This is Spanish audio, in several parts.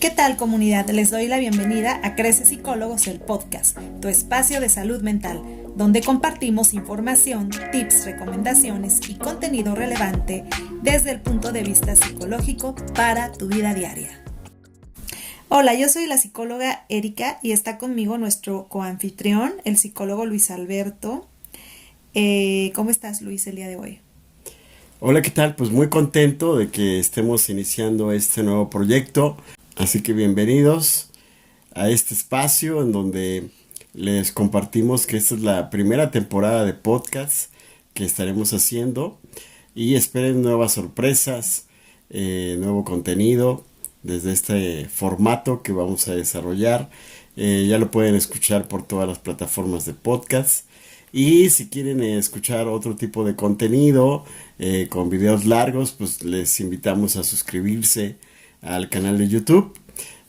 ¿Qué tal, comunidad? Les doy la bienvenida a Crece Psicólogos, el podcast, tu espacio de salud mental, donde compartimos información, tips, recomendaciones y contenido relevante desde el punto de vista psicológico para tu vida diaria. Hola, yo soy la psicóloga Erika y está conmigo nuestro coanfitrión, el psicólogo Luis Alberto. ¿Cómo estás, Luis, el día de hoy? Hola, ¿qué tal? Pues muy contento de que estemos iniciando este nuevo proyecto. Así que bienvenidos a este espacio en donde les compartimos que esta es la primera temporada de podcast que estaremos haciendo y esperen nuevas sorpresas, nuevo contenido desde este formato que vamos a desarrollar. Ya lo pueden escuchar por todas las plataformas de podcast. Y si quieren escuchar otro tipo de contenido con videos largos, pues les invitamos a suscribirse al canal de YouTube,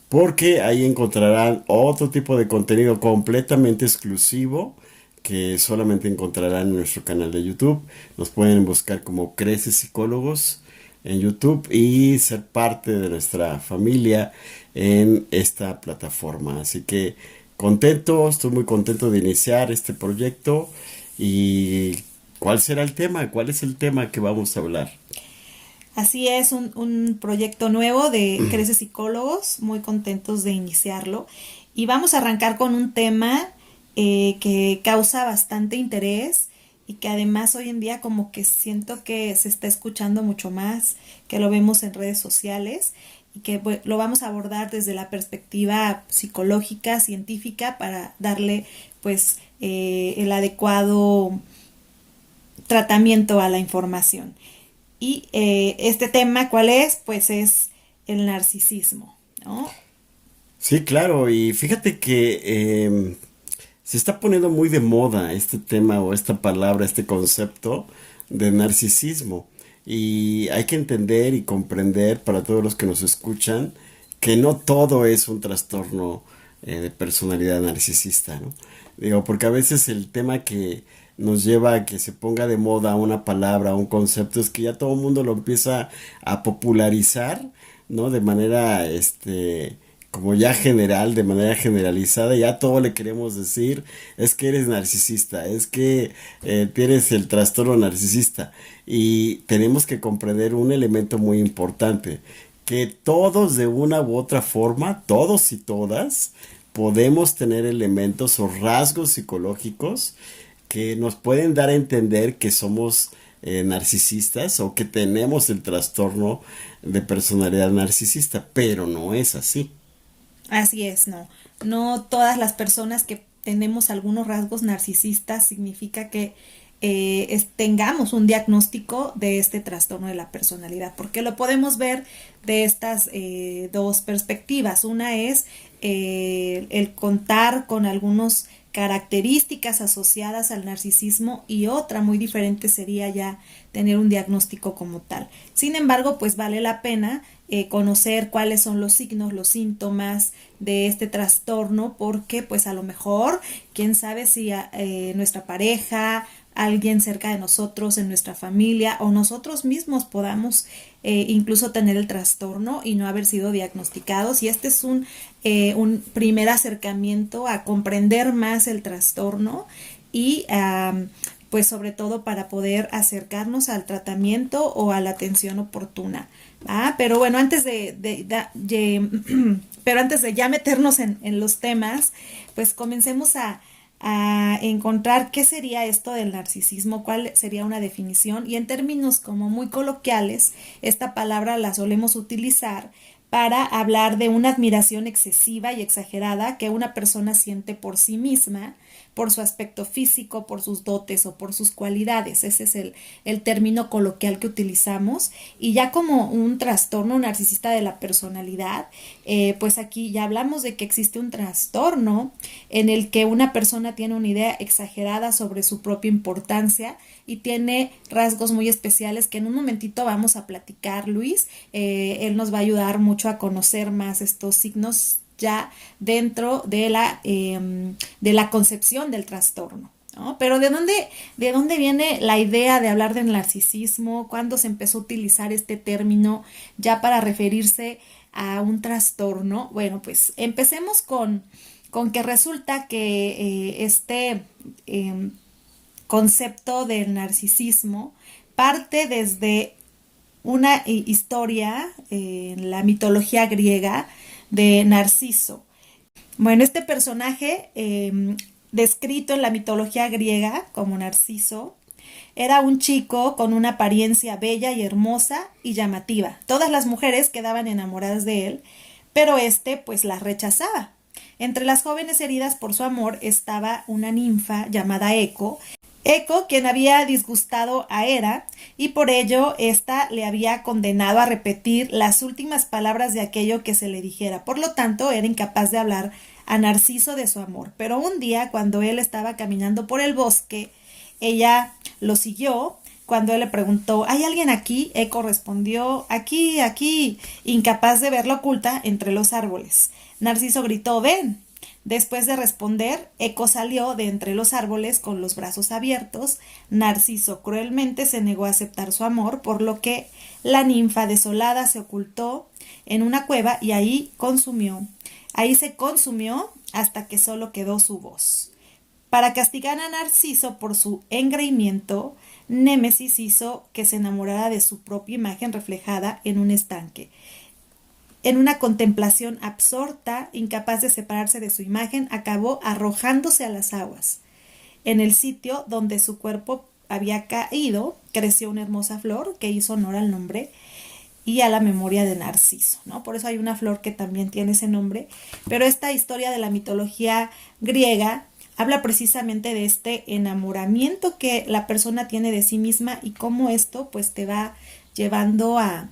porque ahí encontrarán otro tipo de contenido completamente exclusivo que solamente encontrarán en nuestro canal de YouTube. Nos pueden buscar como Crece Psicólogos en YouTube y ser parte de nuestra familia en esta plataforma. Así que estoy muy contento de iniciar este proyecto. ¿Y cuál será el tema? ¿Cuál es el tema que vamos a hablar? Así es, un proyecto nuevo de Crece Psicólogos, muy contentos de iniciarlo. Y vamos a arrancar con un tema que causa bastante interés y que además hoy en día como que siento que se está escuchando mucho más, que lo vemos en redes sociales y que lo vamos a abordar desde la perspectiva psicológica, científica, para darle pues el adecuado tratamiento a la información. Y este tema, ¿cuál es? Pues es el narcisismo, ¿no? Sí, claro, y fíjate que se está poniendo muy de moda este tema o esta palabra, este concepto de narcisismo. Y hay que entender y comprender para todos los que nos escuchan que no todo es un trastorno de personalidad narcisista, ¿no? Digo, porque a veces el tema que nos lleva a que se ponga de moda una palabra, un concepto, es que ya todo el mundo lo empieza a popularizar, ¿no? De manera, como ya general, de manera generalizada, ya todo le queremos decir, es que eres narcisista, es que tienes el trastorno narcisista. Y tenemos que comprender un elemento muy importante, que todos de una u otra forma, todos y todas, podemos tener elementos o rasgos psicológicos que nos pueden dar a entender que somos narcisistas o que tenemos el trastorno de personalidad narcisista, pero no es así. Así es, no. No todas las personas que tenemos algunos rasgos narcisistas significa que tengamos un diagnóstico de este trastorno de la personalidad, porque lo podemos ver de estas dos perspectivas. Una es el contar con algunas características asociadas al narcisismo, y otra muy diferente sería ya tener un diagnóstico como tal. Sin embargo, pues vale la pena conocer cuáles son los signos, los síntomas de este trastorno, porque pues a lo mejor, quién sabe si nuestra pareja, alguien cerca de nosotros, en nuestra familia o nosotros mismos podamos incluso tener el trastorno y no haber sido diagnosticados. Y este es un primer acercamiento a comprender más el trastorno y pues sobre todo para poder acercarnos al tratamiento o a la atención oportuna. Pero bueno, pero antes de ya meternos en los temas, pues comencemos a encontrar qué sería esto del narcisismo, cuál sería una definición. Y en términos como muy coloquiales, esta palabra la solemos utilizar para hablar de una admiración excesiva y exagerada que una persona siente por sí misma, por su aspecto físico, por sus dotes o por sus cualidades. Ese es el término coloquial que utilizamos. Y ya como un trastorno narcisista de la personalidad, pues aquí ya hablamos de que existe un trastorno en el que una persona tiene una idea exagerada sobre su propia importancia y tiene rasgos muy especiales que en un momentito vamos a platicar, Luis. Él nos va a ayudar mucho a conocer más estos signos ya dentro de la concepción del trastorno, ¿no? Pero ¿de dónde viene la idea de hablar del narcisismo? ¿Cuándo se empezó a utilizar este término ya para referirse a un trastorno? Bueno, pues empecemos con que resulta que concepto del narcisismo parte desde una historia en la mitología griega de Narciso. Bueno, este personaje, descrito en la mitología griega como Narciso, era un chico con una apariencia bella y hermosa y llamativa. Todas las mujeres quedaban enamoradas de él, pero este pues las rechazaba. Entre las jóvenes heridas por su amor estaba una ninfa llamada Eco. Eco, quien había disgustado a Hera, y por ello ésta le había condenado a repetir las últimas palabras de aquello que se le dijera. Por lo tanto, era incapaz de hablar a Narciso de su amor. Pero un día, cuando él estaba caminando por el bosque, ella lo siguió. Cuando él le preguntó, ¿hay alguien aquí? Eco respondió, aquí, aquí, incapaz de verla oculta entre los árboles. Narciso gritó, ven. Después de responder, Eco salió de entre los árboles con los brazos abiertos. Narciso cruelmente se negó a aceptar su amor, por lo que la ninfa desolada se ocultó en una cueva y ahí se consumió hasta que solo quedó su voz. Para castigar a Narciso por su engreimiento, Némesis hizo que se enamorara de su propia imagen reflejada en un estanque. En una contemplación absorta, incapaz de separarse de su imagen, acabó arrojándose a las aguas. En el sitio donde su cuerpo había caído, creció una hermosa flor que hizo honor al nombre y a la memoria de Narciso, ¿no? Por eso hay una flor que también tiene ese nombre. Pero esta historia de la mitología griega habla precisamente de este enamoramiento que la persona tiene de sí misma y cómo esto pues te va llevando a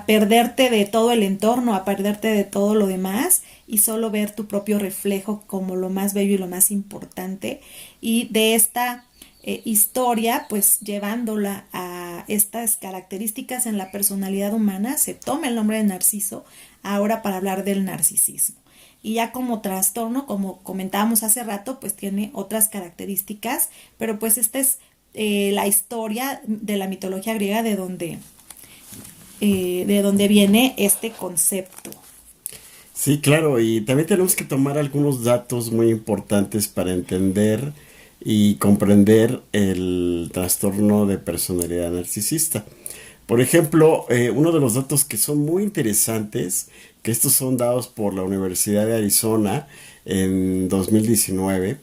perderte de todo el entorno, a perderte de todo lo demás y solo ver tu propio reflejo como lo más bello y lo más importante. Y de esta historia, pues llevándola a estas características en la personalidad humana, se toma el nombre de Narciso ahora para hablar del narcisismo. Y ya como trastorno, como comentábamos hace rato, pues tiene otras características, pero pues esta es la historia de la mitología griega de donde viene este concepto. Sí, claro, y también tenemos que tomar algunos datos muy importantes para entender y comprender el trastorno de personalidad narcisista. Por ejemplo, uno de los datos que son muy interesantes, que estos son dados por la Universidad de Arizona en 2019,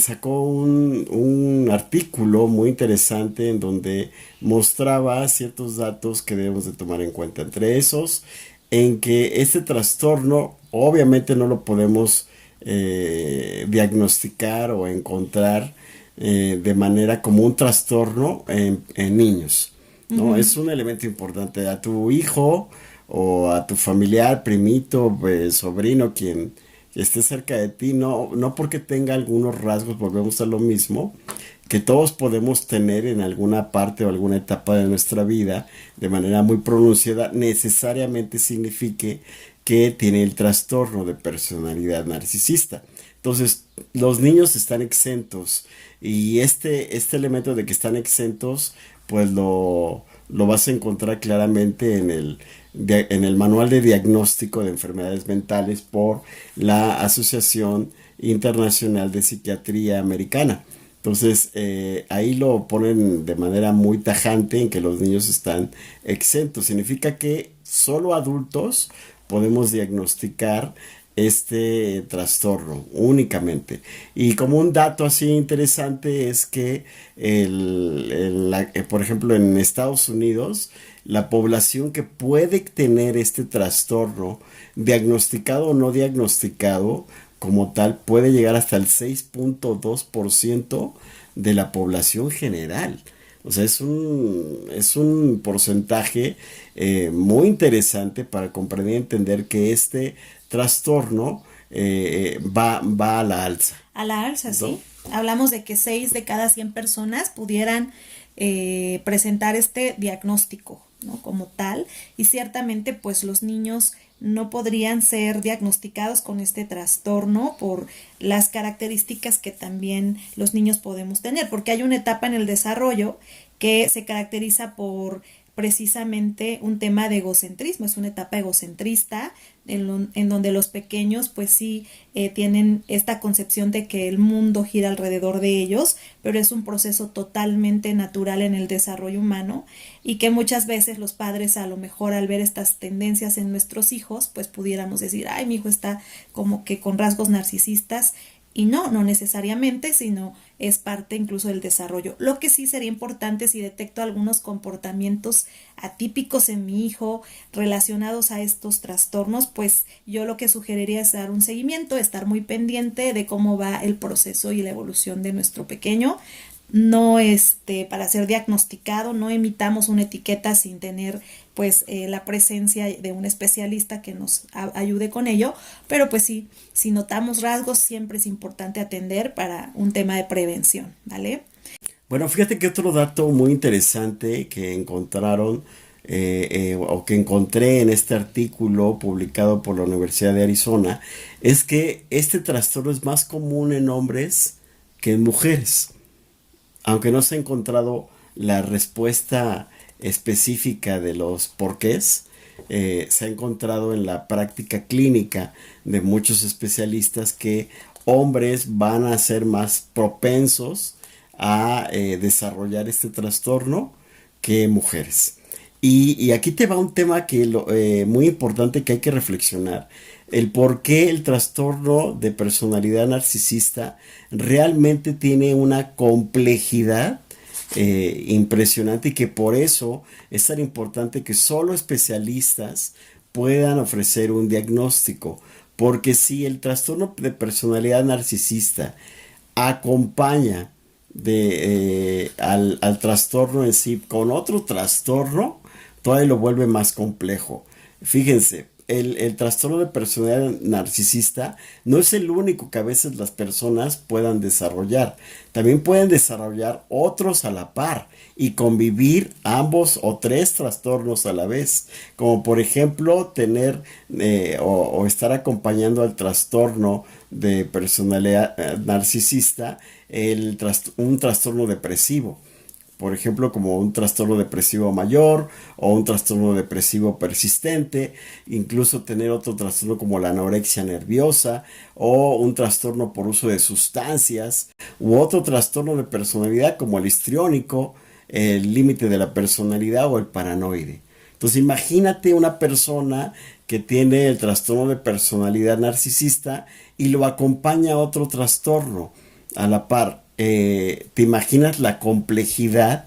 sacó un artículo muy interesante en donde mostraba ciertos datos que debemos de tomar en cuenta. Entre esos, en que este trastorno obviamente no lo podemos diagnosticar o encontrar de manera como un trastorno en niños, ¿no? Uh-huh. Es un elemento importante. A tu hijo o a tu familiar, primito, sobrino, quien esté cerca de ti, no porque tenga algunos rasgos, volvemos a lo mismo, que todos podemos tener en alguna parte o alguna etapa de nuestra vida de manera muy pronunciada, necesariamente signifique que tiene el trastorno de personalidad narcisista. Entonces, los niños están exentos y este elemento de que están exentos, pues lo vas a encontrar claramente en el manual de diagnóstico de enfermedades mentales por la Asociación Internacional de Psiquiatría Americana. Entonces, ahí lo ponen de manera muy tajante en que los niños están exentos. Significa que solo adultos podemos diagnosticar este trastorno únicamente. Y como un dato así interesante es que, por ejemplo, en Estados Unidos, la población que puede tener este trastorno, diagnosticado o no diagnosticado, como tal, puede llegar hasta el 6.2% de la población general. O sea, es un porcentaje muy interesante para comprender y entender que este trastorno va a la alza. A la alza, ¿no? Sí. Hablamos de que 6 de cada 100 personas pudieran presentar este diagnóstico, ¿no? Como tal, y ciertamente pues los niños no podrían ser diagnosticados con este trastorno por las características que también los niños podemos tener, porque hay una etapa en el desarrollo que se caracteriza por precisamente un tema de egocentrismo, es una etapa egocentrista en donde los pequeños pues sí tienen esta concepción de que el mundo gira alrededor de ellos, pero es un proceso totalmente natural en el desarrollo humano y que muchas veces los padres a lo mejor al ver estas tendencias en nuestros hijos pues pudiéramos decir, ay, mi hijo está como que con rasgos narcisistas. Y no, no necesariamente, sino es parte incluso del desarrollo. Lo que sí sería importante si detecto algunos comportamientos atípicos en mi hijo relacionados a estos trastornos, pues yo lo que sugeriría es dar un seguimiento, estar muy pendiente de cómo va el proceso y la evolución de nuestro pequeño. No para ser diagnosticado, no emitamos una etiqueta sin tener pues la presencia de un especialista que nos ayude con ello, pero pues sí, si notamos rasgos siempre es importante atender para un tema de prevención, ¿vale? Bueno, fíjate que otro dato muy interesante que encontraron o que encontré en este artículo publicado por la Universidad de Arizona es que este trastorno es más común en hombres que en mujeres. Aunque no se ha encontrado la respuesta específica de los porqués, se ha encontrado en la práctica clínica de muchos especialistas que hombres van a ser más propensos a desarrollar este trastorno que mujeres. Y aquí te va un tema que muy importante que hay que reflexionar. El por qué el trastorno de personalidad narcisista realmente tiene una complejidad impresionante y que por eso es tan importante que solo especialistas puedan ofrecer un diagnóstico. Porque si el trastorno de personalidad narcisista acompaña al trastorno en sí con otro trastorno, todavía lo vuelve más complejo. Fíjense, el trastorno de personalidad narcisista no es el único que a veces las personas puedan desarrollar. También pueden desarrollar otros a la par y convivir ambos o tres trastornos a la vez. Como por ejemplo tener o estar acompañando al trastorno de personalidad narcisista un trastorno depresivo. Por ejemplo, como un trastorno depresivo mayor o un trastorno depresivo persistente, incluso tener otro trastorno como la anorexia nerviosa o un trastorno por uso de sustancias u otro trastorno de personalidad como el histriónico, el límite de la personalidad o el paranoide. Entonces imagínate una persona que tiene el trastorno de personalidad narcisista y lo acompaña a otro trastorno a la par. ¿Te imaginas la complejidad,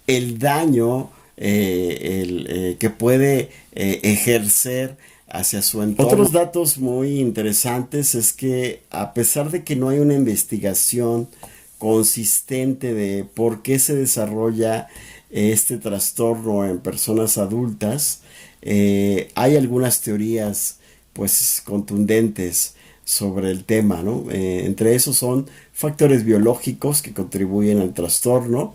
el daño que puede ejercer hacia su entorno? Otros datos muy interesantes es que a pesar de que no hay una investigación consistente de por qué se desarrolla este trastorno en personas adultas, hay algunas teorías pues contundentes sobre el tema, ¿no? Entre esos son factores biológicos que contribuyen al trastorno.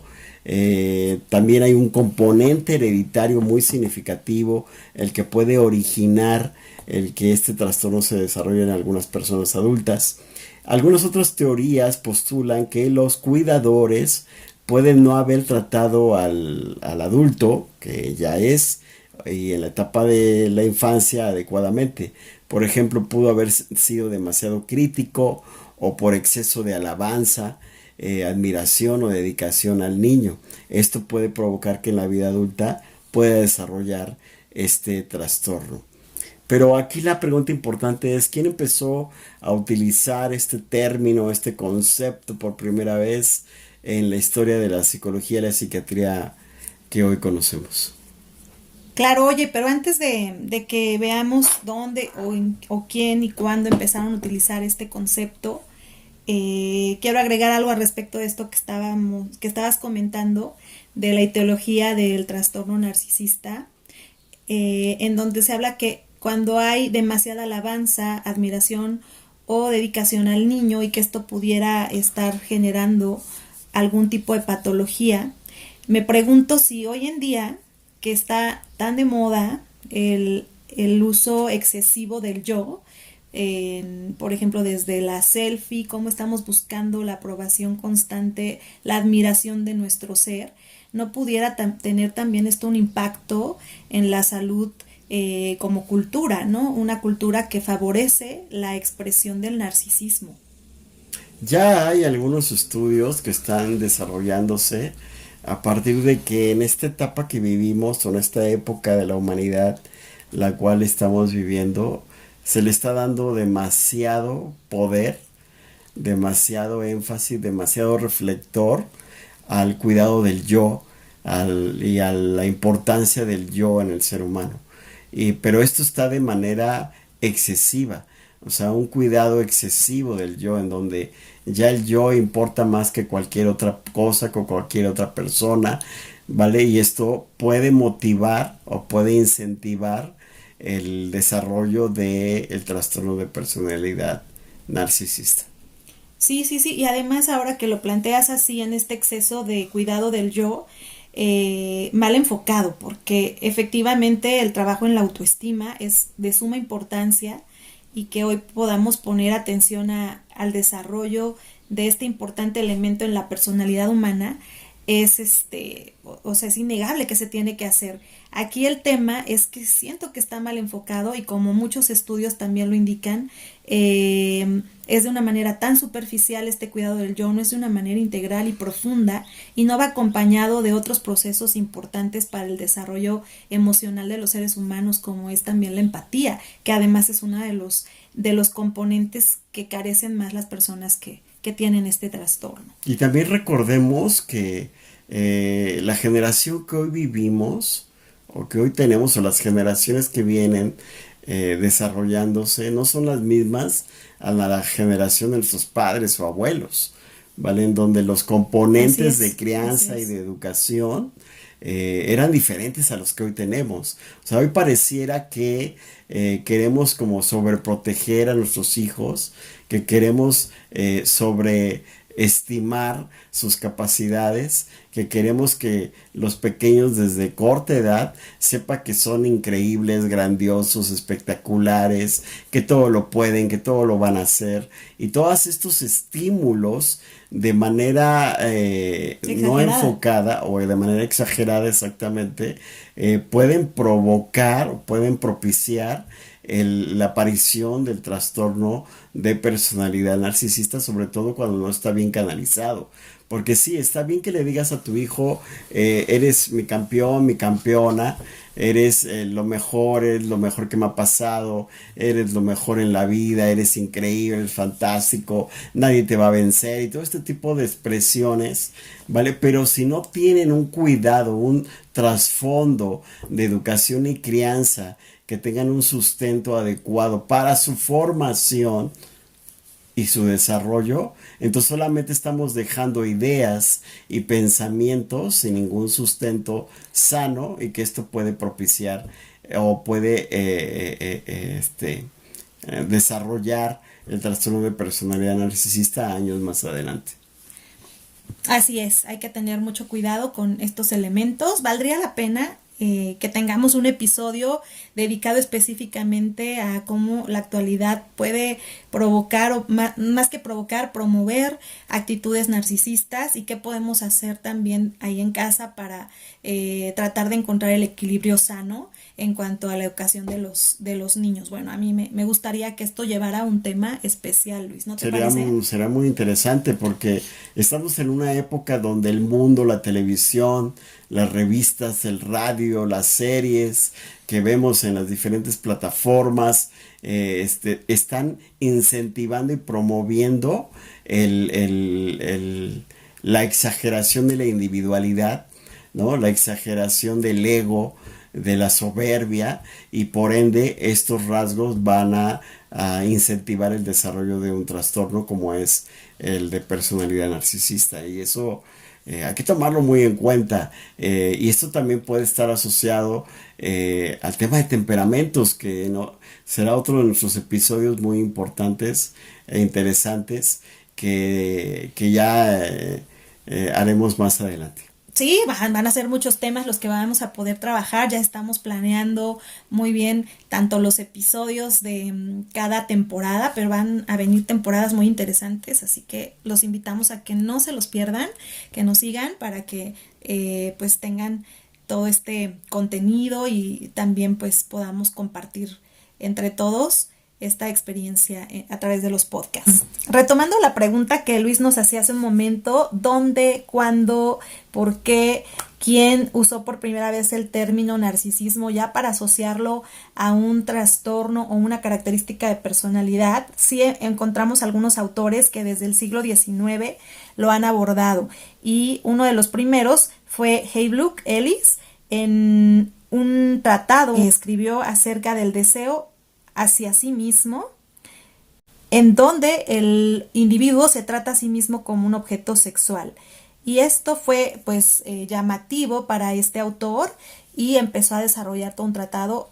También hay un componente hereditario muy significativo, el que puede originar el que este trastorno se desarrolle en algunas personas adultas. Algunas otras teorías postulan que los cuidadores pueden no haber tratado al adulto, que ya es, y en la etapa de la infancia adecuadamente. Por ejemplo, pudo haber sido demasiado crítico o por exceso de alabanza, admiración o dedicación al niño. Esto puede provocar que en la vida adulta pueda desarrollar este trastorno. Pero aquí la pregunta importante es, ¿quién empezó a utilizar este término, este concepto por primera vez en la historia de la psicología y la psiquiatría que hoy conocemos? Claro, oye, pero antes de que veamos dónde o quién y cuándo empezaron a utilizar este concepto, quiero agregar algo al respecto de esto que estabas comentando, de la etiología del trastorno narcisista, en donde se habla que cuando hay demasiada alabanza, admiración o dedicación al niño y que esto pudiera estar generando algún tipo de patología, me pregunto si hoy en día que está tan de moda el uso excesivo del yo, por ejemplo, desde la selfie, cómo estamos buscando la aprobación constante, la admiración de nuestro ser. no pudiera tener también esto un impacto en la salud como cultura, ¿no? Una cultura que favorece la expresión del narcisismo. Ya hay algunos estudios que están desarrollándose a partir de que en esta etapa que vivimos o en esta época de la humanidad, la cual estamos viviendo, se le está dando demasiado poder, demasiado énfasis, demasiado reflector al cuidado del yo y a la importancia del yo en el ser humano. Pero esto está de manera excesiva, o sea, un cuidado excesivo del yo en donde ya el yo importa más que cualquier otra cosa, que cualquier otra persona, ¿vale? Y esto puede motivar o puede incentivar el desarrollo del trastorno de personalidad narcisista. Sí, sí, sí, y además ahora que lo planteas así en este exceso de cuidado del yo, mal enfocado, porque efectivamente el trabajo en la autoestima es de suma importancia y que hoy podamos poner atención al desarrollo de este importante elemento en la personalidad humana es o sea, es innegable que se tiene que hacer. Aquí el tema es que siento que está mal enfocado y como muchos estudios también lo indican, es de una manera tan superficial este cuidado del yo, no es de una manera integral y profunda y no va acompañado de otros procesos importantes para el desarrollo emocional de los seres humanos como es también la empatía, que además es uno de los componentes que carecen más las personas que tienen este trastorno. Y también recordemos que la generación que hoy vivimos, o que hoy tenemos, o las generaciones que vienen desarrollándose, no son las mismas a la generación de nuestros padres o abuelos, ¿vale? En donde los componentes de crianza y de educación eran diferentes a los que hoy tenemos. O sea, hoy pareciera que queremos como sobreproteger a nuestros hijos, que queremos sobreestimar sus capacidades, que queremos que los pequeños desde corta edad sepa que son increíbles, grandiosos, espectaculares, que todo lo pueden, que todo lo van a hacer. Y todos estos estímulos de manera no enfocada o de manera exagerada exactamente, pueden provocar, pueden propiciar la aparición del trastorno de personalidad narcisista, sobre todo cuando no está bien canalizado. Porque sí, está bien que le digas a tu hijo, eres mi campeón, mi campeona, eres lo mejor que me ha pasado, eres lo mejor en la vida, eres increíble, eres fantástico, nadie te va a vencer y todo este tipo de expresiones, ¿vale? Pero si no tienen un cuidado, un trasfondo de educación y crianza, que tengan un sustento adecuado para su formación y su desarrollo, entonces solamente estamos dejando ideas y pensamientos sin ningún sustento sano y que esto puede propiciar o puede desarrollar el trastorno de personalidad narcisista años más adelante. Así es, hay que tener mucho cuidado con estos elementos. Valdría la pena que tengamos un episodio dedicado específicamente a cómo la actualidad puede provocar, o más que provocar, promover actitudes narcisistas y qué podemos hacer también ahí en casa para tratar de encontrar el equilibrio sano en cuanto a la educación de los niños. Bueno, a mí me gustaría que esto llevara un tema especial, Luis, ¿no te parece? Será muy interesante porque estamos en una época donde el mundo, la televisión, las revistas, el radio, las series que vemos en las diferentes plataformas están incentivando y promoviendo la exageración de la individualidad, ¿no? La exageración del ego, de la soberbia, y por ende estos rasgos van a incentivar el desarrollo de un trastorno como es el de personalidad narcisista, y eso hay que tomarlo muy en cuenta, y esto también puede estar asociado al tema de temperamentos, que no, será otro de nuestros episodios muy importantes e interesantes que ya haremos más adelante. Sí, van a ser muchos temas los que vamos a poder trabajar. Ya estamos planeando muy bien tanto los episodios de cada temporada, pero van a venir temporadas muy interesantes, así que los invitamos a que no se los pierdan, que nos sigan para que pues tengan todo este contenido y también pues podamos compartir entre todos esta experiencia a través de los podcasts. Retomando la pregunta que Luis nos hacía hace un momento, ¿dónde, cuándo, por qué, quién usó por primera vez el término narcisismo ya para asociarlo a un trastorno o una característica de personalidad? Sí encontramos algunos autores que desde el siglo XIX lo han abordado, y uno de los primeros fue Havelock Ellis en un tratado que escribió acerca del deseo hacia sí mismo, en donde el individuo se trata a sí mismo como un objeto sexual. Y esto fue pues llamativo para este autor, y empezó a desarrollar todo un tratado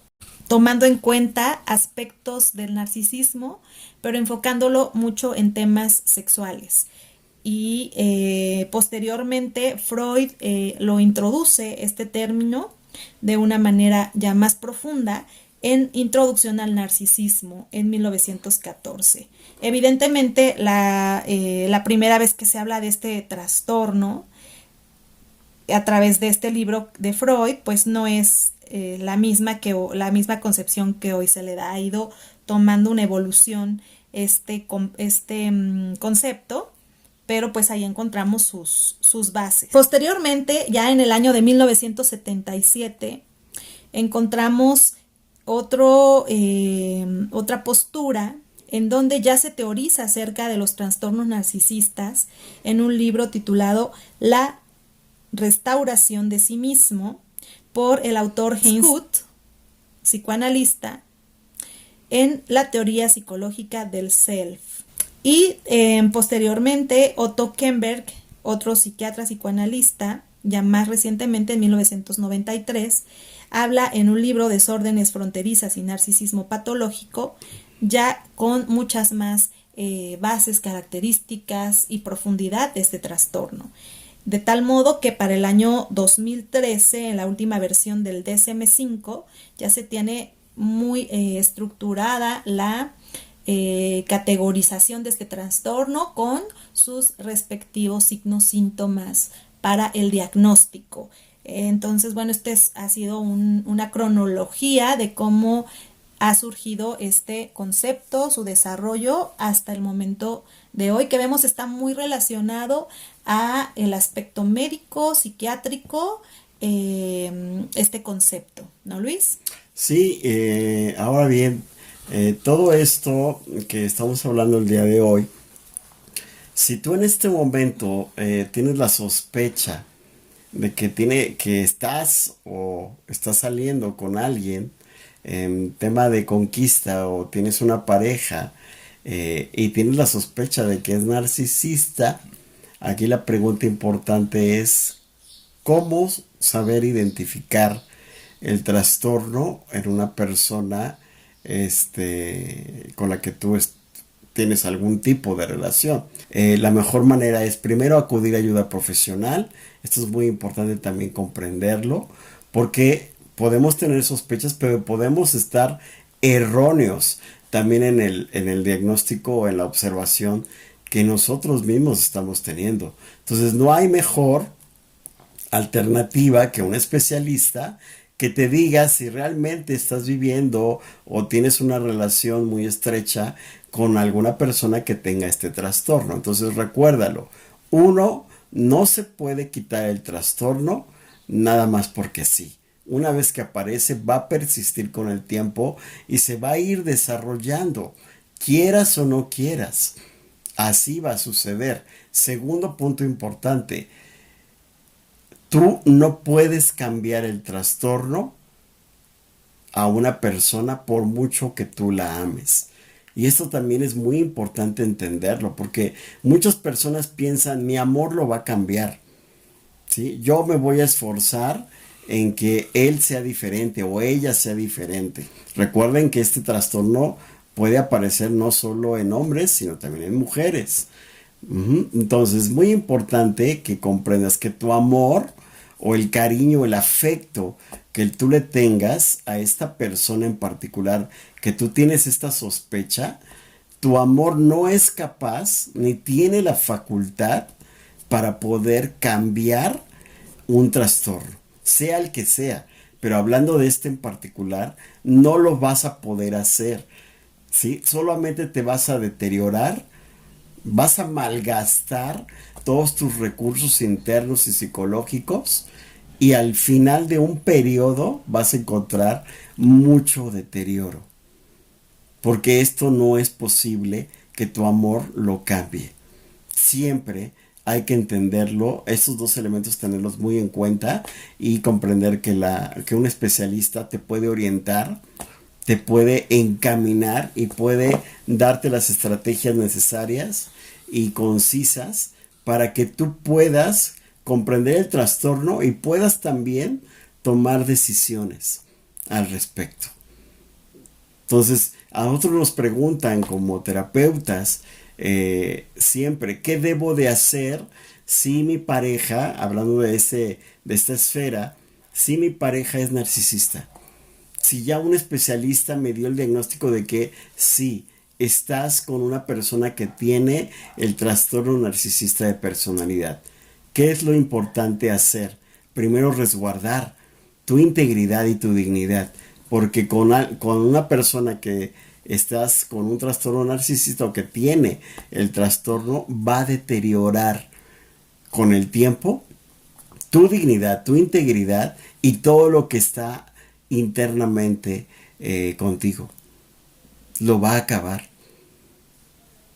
tomando en cuenta aspectos del narcisismo, pero enfocándolo mucho en temas sexuales. Y posteriormente Freud lo introduce este término de una manera ya más profunda en Introducción al Narcisismo en 1914. Evidentemente, la primera vez que se habla de este trastorno a través de este libro de Freud, pues no es la misma concepción que hoy se le da. Ha ido tomando una evolución este concepto, pero pues ahí encontramos sus bases. Posteriormente, ya en el año de 1977, encontramos otra postura en donde ya se teoriza acerca de los trastornos narcisistas en un libro titulado La restauración de sí mismo, por el autor Heinz Huth, psicoanalista, en la teoría psicológica del self. Y posteriormente Otto Kemberg, otro psiquiatra psicoanalista, ya más recientemente en 1993, habla en un libro Desórdenes fronterizas y narcisismo patológico, ya con muchas más bases, características y profundidad de este trastorno. De tal modo que para el año 2013, en la última versión del DSM-5, ya se tiene muy estructurada la categorización de este trastorno con sus respectivos signos, síntomas para el diagnóstico. Entonces, bueno, ha sido una cronología de cómo ha surgido este concepto, su desarrollo hasta el momento de hoy, que vemos está muy relacionado a el aspecto médico, psiquiátrico, este concepto, ¿no, Luis? Sí, ahora bien, todo esto que estamos hablando el día de hoy, si tú en este momento tienes la sospecha de que estás o estás saliendo con alguien en tema de conquista, o tienes una pareja y tienes la sospecha de que es narcisista, aquí la pregunta importante es cómo saber identificar el trastorno en una persona con la que tú tienes algún tipo de relación. La mejor manera es primero acudir a ayuda profesional. Esto es muy importante también comprenderlo, porque podemos tener sospechas, pero podemos estar erróneos también en el diagnóstico o en la observación que nosotros mismos estamos teniendo. Entonces no hay mejor alternativa que un especialista que te diga si realmente estás viviendo o tienes una relación muy estrecha con alguna persona que tenga este trastorno. Entonces recuérdalo, uno no se puede quitar el trastorno nada más porque sí. Una vez que aparece, va a persistir con el tiempo y se va a ir desarrollando, quieras o no quieras. Así va a suceder. Segundo punto importante, tú no puedes cambiar el trastorno a una persona por mucho que tú la ames. Y esto también es muy importante entenderlo, porque muchas personas piensan, mi amor lo va a cambiar, ¿sí? Yo me voy a esforzar en que él sea diferente o ella sea diferente. Recuerden que este trastorno puede aparecer no solo en hombres, sino también en mujeres. Entonces es muy importante que comprendas que tu amor o el cariño, el afecto que tú le tengas a esta persona en particular, que tú tienes esta sospecha, tu amor no es capaz ni tiene la facultad para poder cambiar un trastorno, sea el que sea, pero hablando de este en particular, no lo vas a poder hacer, ¿sí? Solamente te vas a deteriorar, vas a malgastar todos tus recursos internos y psicológicos y al final de un periodo vas a encontrar mucho deterioro. Porque esto no es posible que tu amor lo cambie. Siempre hay que entenderlo, estos dos elementos tenerlos muy en cuenta y comprender que un especialista te puede orientar, te puede encaminar y puede darte las estrategias necesarias y concisas para que tú puedas comprender el trastorno y puedas también tomar decisiones al respecto. Entonces, a nosotros nos preguntan como terapeutas siempre, ¿qué debo de hacer si mi pareja, hablando de esta esfera, si mi pareja es narcisista? Si ya un especialista me dio el diagnóstico de que sí, estás con una persona que tiene el trastorno narcisista de personalidad. ¿Qué es lo importante hacer? Primero, resguardar tu integridad y tu dignidad. Porque con una persona que estás con un trastorno narcisista o que tiene el trastorno, va a deteriorar con el tiempo tu dignidad, tu integridad y todo lo que está internamente contigo. Lo va a acabar.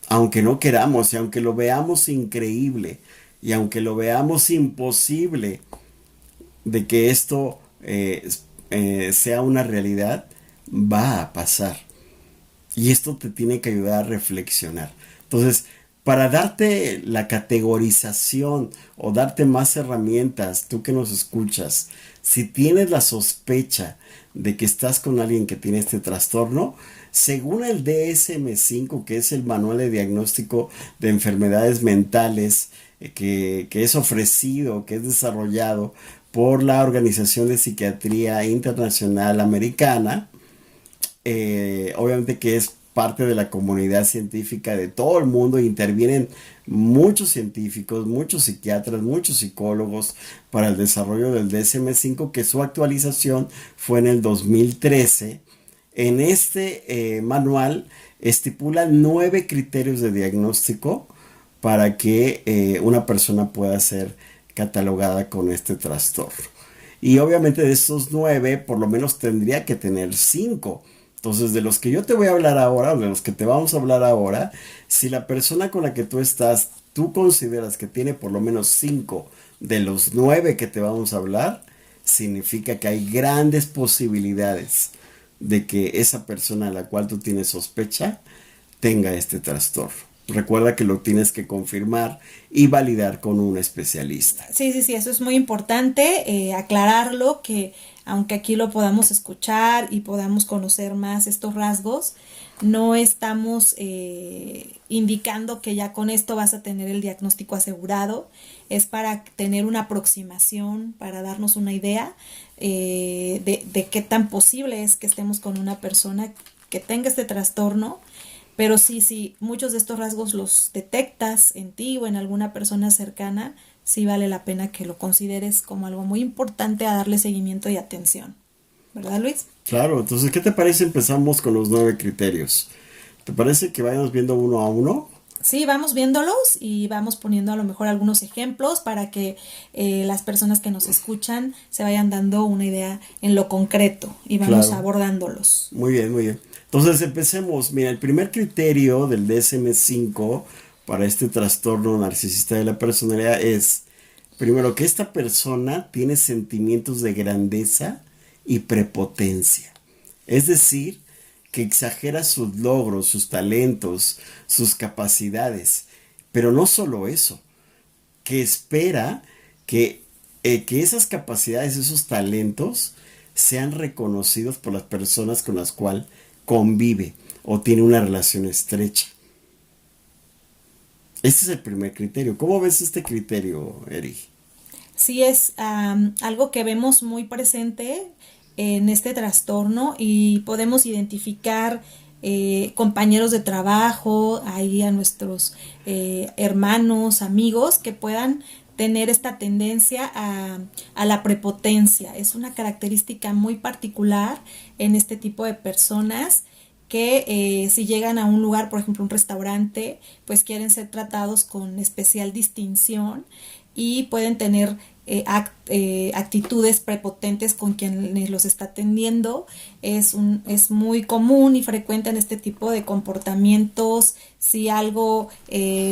Aunque no queramos y aunque lo veamos increíble y aunque lo veamos imposible de que esto sea una realidad, va a pasar. Y esto te tiene que ayudar a reflexionar. Entonces, para darte la categorización o darte más herramientas, tú que nos escuchas, si tienes la sospecha de que estás con alguien que tiene este trastorno, según el DSM-5, que es el Manual de Diagnóstico de Enfermedades Mentales, que es ofrecido, que es desarrollado por la Organización de Psiquiatría Internacional Americana, obviamente que es parte de la comunidad científica de todo el mundo, intervienen muchos científicos, muchos psiquiatras, muchos psicólogos para el desarrollo del DSM-5, que su actualización fue en el 2013. En este manual estipula 9 criterios de diagnóstico para que una persona pueda ser catalogada con este trastorno. Y obviamente de esos 9, por lo menos tendría que tener 5. Entonces, de los que yo te voy a hablar ahora, de los que te vamos a hablar ahora, si la persona con la que tú estás, tú consideras que tiene por lo menos 5 de los 9 que te vamos a hablar, significa que hay grandes posibilidades de que esa persona a la cual tú tienes sospecha tenga este trastorno. Recuerda que lo tienes que confirmar y validar con un especialista. Sí, eso es muy importante aclararlo, que aunque aquí lo podamos escuchar y podamos conocer más estos rasgos, no estamos indicando que ya con esto vas a tener el diagnóstico asegurado. Es para tener una aproximación, para darnos una idea de qué tan posible es que estemos con una persona que tenga este trastorno. Pero sí, muchos de estos rasgos los detectas en ti o en alguna persona cercana, sí vale la pena que lo consideres como algo muy importante a darle seguimiento y atención. ¿Verdad, Luis? Claro, entonces, ¿qué te parece? Empezamos con los 9 criterios. ¿Te parece que vayamos viendo uno a uno? Sí, vamos viéndolos y vamos poniendo a lo mejor algunos ejemplos para que las personas que nos escuchan se vayan dando una idea en lo concreto y vamos abordándolos. Muy bien, muy bien. Entonces empecemos. Mira, el primer criterio del DSM-5 para este trastorno narcisista de la personalidad es, primero, que esta persona tiene sentimientos de grandeza y prepotencia. Es decir, que exagera sus logros, sus talentos, sus capacidades. Pero no solo eso, que espera que esas capacidades, esos talentos, sean reconocidos por las personas con las cuales convive o tiene una relación estrecha. Este es el primer criterio. ¿Cómo ves este criterio, Eri? Sí, es algo que vemos muy presente en este trastorno y podemos identificar compañeros de trabajo, ahí a nuestros hermanos, amigos que puedan tener esta tendencia a la prepotencia. Es una característica muy particular en este tipo de personas que si llegan a un lugar, por ejemplo un restaurante, pues quieren ser tratados con especial distinción y pueden tener actitudes prepotentes con quienes los está atendiendo. Es muy común y frecuente en este tipo de comportamientos. Si algo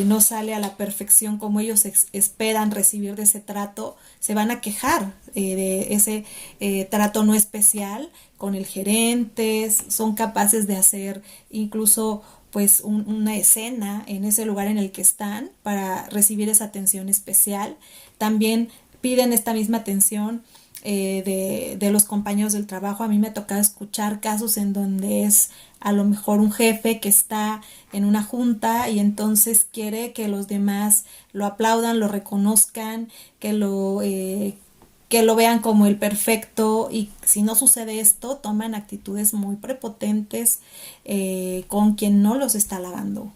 no sale a la perfección como ellos esperan recibir de ese trato, se van a quejar de ese trato no especial con el gerente. Son capaces de hacer incluso pues una escena en ese lugar en el que están para recibir esa atención especial. También piden esta misma atención de los compañeros del trabajo. A mí me ha tocado escuchar casos en donde es a lo mejor un jefe que está en una junta y entonces quiere que los demás lo aplaudan, lo reconozcan, que lo vean como el perfecto, y si no sucede esto, toman actitudes muy prepotentes con quien no los está halagando.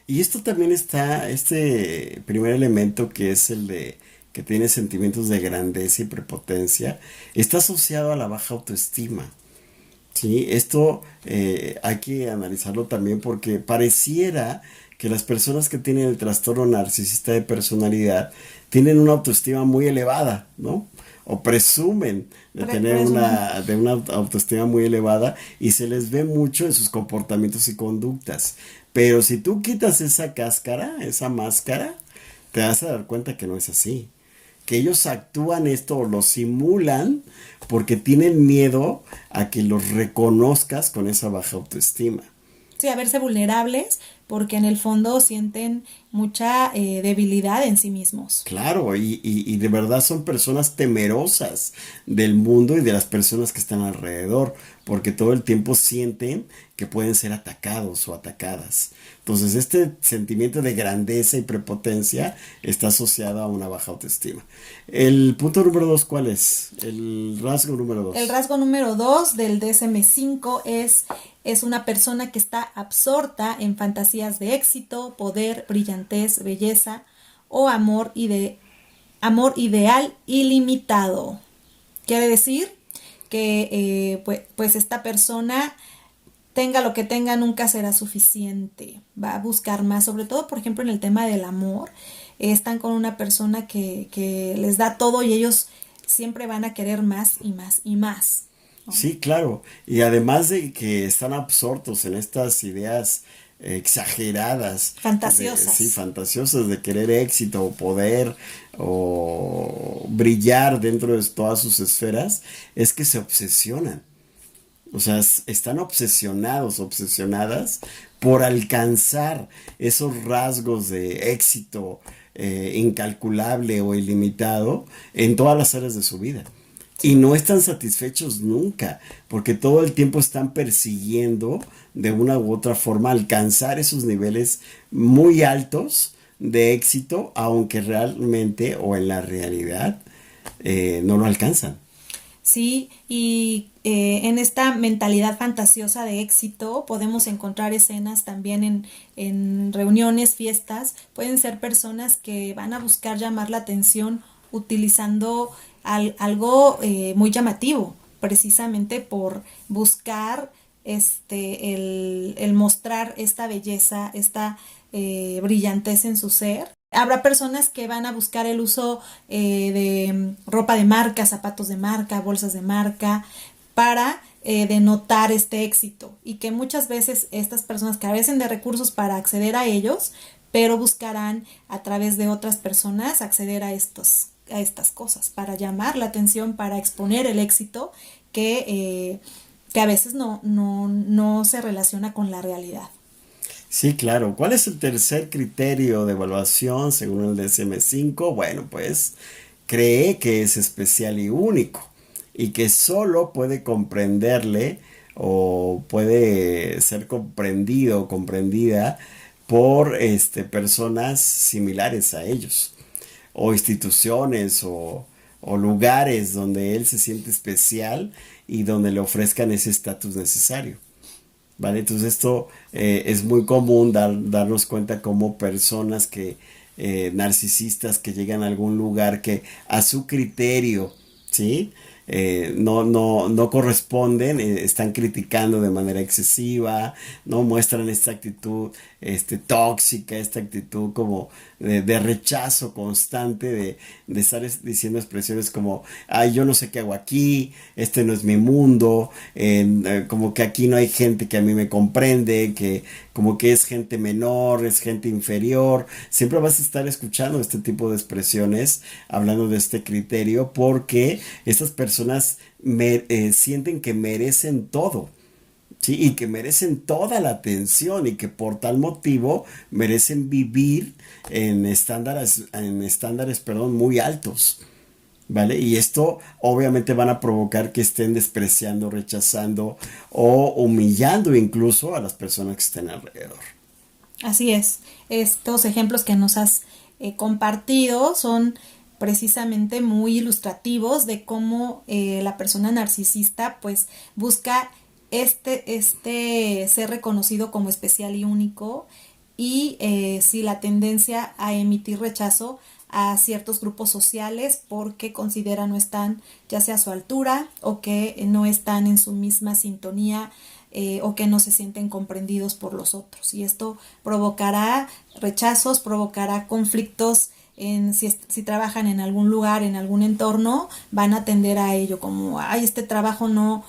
Y esto también está, este primer elemento que es el de que tiene sentimientos de grandeza y prepotencia, está asociado a la baja autoestima. Sí, esto hay que analizarlo también porque pareciera que las personas que tienen el trastorno narcisista de personalidad tienen una autoestima muy elevada, ¿no? O presumen de tener Presumen. una autoestima muy elevada y se les ve mucho en sus comportamientos y conductas. Pero si tú quitas esa cáscara, esa máscara, te vas a dar cuenta que no es así. Que ellos actúan esto o lo simulan porque tienen miedo a que los reconozcas con esa baja autoestima. Sí, a verse vulnerables porque en el fondo sienten mucha debilidad en sí mismos. Claro, y de verdad son personas temerosas del mundo y de las personas que están alrededor, porque todo el tiempo sienten que pueden ser atacados o atacadas. Entonces, este sentimiento de grandeza y prepotencia está asociado a una baja autoestima. El punto número dos, ¿cuál es? El rasgo número El dos. rasgo número 2 del DSM-5 es una persona que está absorta en fantasías de éxito, poder, brillantez, belleza o amor ideal ilimitado. Quiere decir que pues esta persona, tenga lo que tenga, nunca será suficiente. Va a buscar más, sobre todo, por ejemplo, en el tema del amor. Están con una persona que les da todo y ellos siempre van a querer más y más y más, ¿no? Sí, claro. Y además de que están absortos en estas ideas exageradas, sí, Fantasiosas. fantasiosas de querer éxito o poder o brillar dentro de todas sus esferas, es que se obsesionan. O sea, están obsesionados, obsesionadas por alcanzar esos rasgos de éxito incalculable o ilimitado en todas las áreas de su vida. Y Sí. no están satisfechos nunca, porque todo el tiempo están persiguiendo de una u otra forma alcanzar esos niveles muy altos de éxito, aunque realmente o en la realidad no lo alcanzan. Sí, y en esta mentalidad fantasiosa de éxito podemos encontrar escenas también en reuniones, fiestas. Pueden ser personas que van a buscar llamar la atención utilizando algo muy llamativo, precisamente por buscar el mostrar esta belleza, esta brillantez en su ser. Habrá personas que van a buscar el uso de ropa de marca, zapatos de marca, bolsas de marca, para denotar este éxito, y que muchas veces estas personas carecen de recursos para acceder a ellos, pero buscarán a través de otras personas acceder a estas cosas para llamar la atención, para exponer el éxito que a veces no se relaciona con la realidad. Sí, claro. ¿Cuál es el tercer criterio de evaluación según el DSM-5? Bueno, pues cree que es especial y único y que solo puede comprenderle o puede ser comprendido o comprendida por personas similares a ellos o instituciones o lugares donde él se siente especial y donde le ofrezcan ese estatus necesario. ¿Vale? Entonces esto es muy común darnos cuenta como personas que narcisistas que llegan a algún lugar que a su criterio, ¿sí? No corresponden, están criticando de manera excesiva, no muestran esta actitud tóxica, esta actitud como de rechazo constante, de estar diciendo expresiones como, ay, yo no sé qué hago aquí, este no es mi mundo, como que aquí no hay gente que a mí me comprende, que como que es gente menor, es gente inferior. Siempre vas a estar escuchando este tipo de expresiones, hablando de este criterio, porque estas personas sienten que merecen todo. Sí, y que merecen toda la atención y que por tal motivo merecen vivir en estándares, perdón, muy altos. ¿Vale? Y esto obviamente van a provocar que estén despreciando, rechazando o humillando incluso a las personas que estén alrededor. Así es. Estos ejemplos que nos has compartido son precisamente muy ilustrativos de cómo la persona narcisista pues busca ser reconocido como especial y único y sí la tendencia a emitir rechazo a ciertos grupos sociales porque considera no están ya sea a su altura o que no están en su misma sintonía o que no se sienten comprendidos por los otros. Y esto provocará rechazos, provocará conflictos si trabajan en algún lugar, en algún entorno, van a tender a ello, como, ay, este trabajo no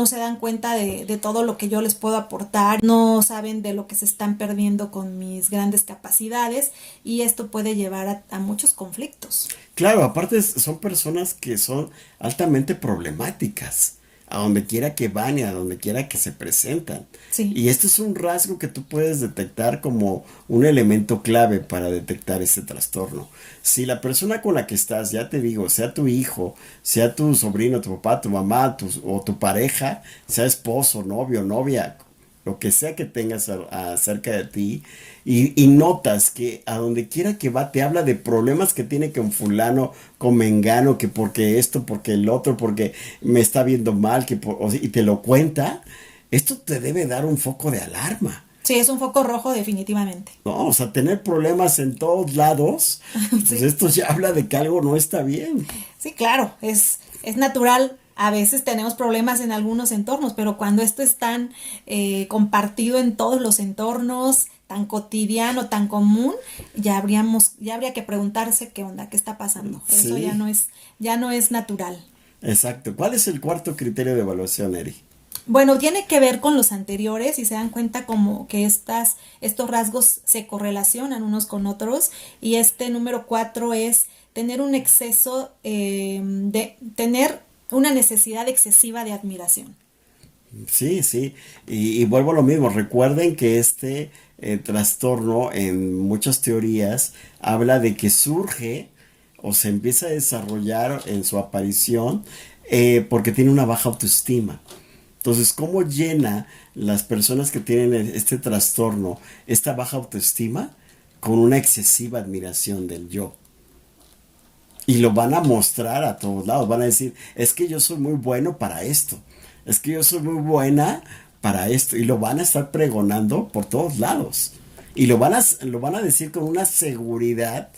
se dan cuenta de todo lo que yo les puedo aportar, no saben de lo que se están perdiendo con mis grandes capacidades, y esto puede llevar a muchos conflictos. Claro, aparte son personas que son altamente problemáticas, a donde quiera que van y a donde quiera que se presentan. Sí. Y este es un rasgo que tú puedes detectar como un elemento clave para detectar este trastorno. Si la persona con la que estás, ya te digo, sea tu hijo, sea tu sobrino, tu papá, tu mamá, o tu pareja, sea esposo, novio, novia, lo que sea que tengas cerca de ti, y notas que a donde quiera que va te habla de problemas que tiene con fulano, con mengano, que porque esto, porque el otro, porque me está viendo mal, y te lo cuenta, esto te debe dar un foco de alarma. Sí, es un foco rojo definitivamente. No, o sea, tener problemas en todos lados, pues Sí. esto ya habla de que algo no está bien. Sí, claro, es natural. A veces tenemos problemas en algunos entornos, pero cuando esto es tan compartido en todos los entornos, tan cotidiano, tan común, ya habría que preguntarse qué onda, qué está pasando. Eso Sí, ya no es natural. exacto. ¿Cuál es el cuarto criterio de evaluación, Eri? Bueno, tiene que ver con los anteriores y se dan cuenta como que estos rasgos se correlacionan unos con otros y este número 4 es tener un exceso de tener una necesidad excesiva de admiración. Sí, sí, y vuelvo a lo mismo. Recuerden que este trastorno en muchas teorías habla de que surge o se empieza a desarrollar en su aparición porque tiene una baja autoestima. Entonces, ¿cómo llena las personas que tienen este trastorno esta baja autoestima? Con una excesiva admiración del yo. Y lo van a mostrar a todos lados. Van a decir, es que yo soy muy bueno para esto. Es que yo soy muy buena para esto. Y lo van a estar pregonando por todos lados. Y lo van a decir con una seguridad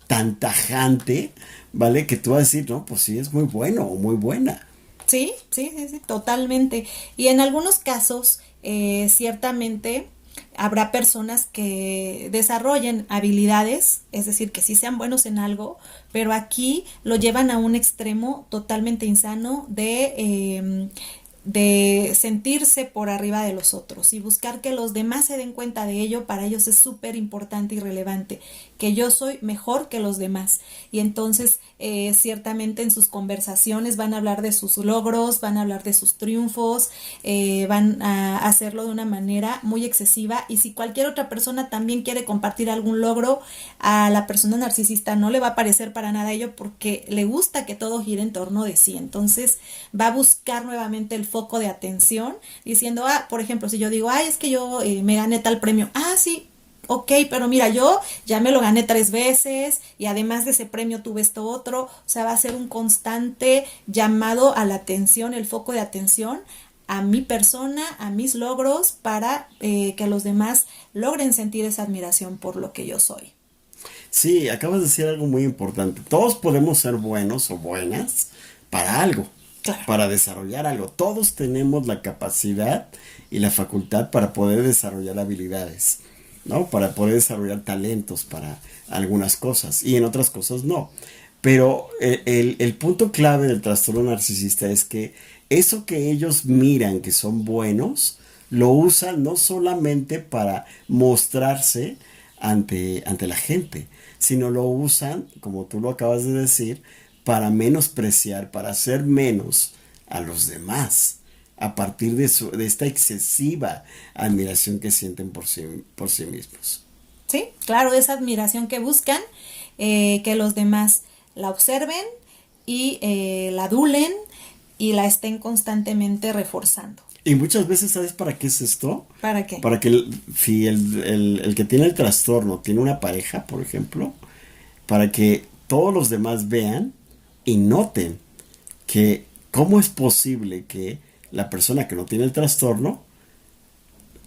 tan tajante, ¿vale? Que tú vas a decir, no, pues sí, es muy bueno o muy buena. Sí, sí, sí, sí, totalmente. Y en algunos casos, ciertamente, habrá personas que desarrollen habilidades, es decir, que sí sean buenos en algo, pero aquí lo llevan a un extremo totalmente insano de sentirse por arriba de los otros y buscar que los demás se den cuenta de ello. Para ellos es súper importante y relevante que yo soy mejor que los demás, y entonces ciertamente en sus conversaciones van a hablar de sus logros, van a hablar de sus triunfos, van a hacerlo de una manera muy excesiva, y si cualquier otra persona también quiere compartir algún logro, a la persona narcisista no le va a parecer para nada ello porque le gusta que todo gire en torno de sí. Entonces va a buscar nuevamente el foco de atención diciendo, por ejemplo, si yo digo, ay, es que yo me gané tal premio, sí, ok, pero mira, yo ya me lo gané 3 veces y además de ese premio tuve esto otro. O sea, va a ser un constante llamado a la atención, el foco de atención a mi persona, a mis logros, para que los demás logren sentir esa admiración por lo que yo soy. Sí, acabas de decir algo muy importante. Todos podemos ser buenos o buenas para algo, Claro. para desarrollar algo. Todos tenemos la capacidad y la facultad para poder desarrollar habilidades, ¿no? Para poder desarrollar talentos para algunas cosas y en otras cosas no. Pero el punto clave del trastorno narcisista es que eso que ellos miran que son buenos, lo usan no solamente para mostrarse ante la gente, sino lo usan, como tú lo acabas de decir, para menospreciar, para hacer menos a los demás, a partir de esta excesiva admiración que sienten por sí mismos. Sí, claro, esa admiración que buscan, que los demás la observen y la adulen y la estén constantemente reforzando. Y muchas veces, ¿sabes para qué es esto? ¿Para qué? Para que si el que tiene el trastorno tiene una pareja, por ejemplo, para que todos los demás vean y noten que cómo es posible que la persona que no tiene el trastorno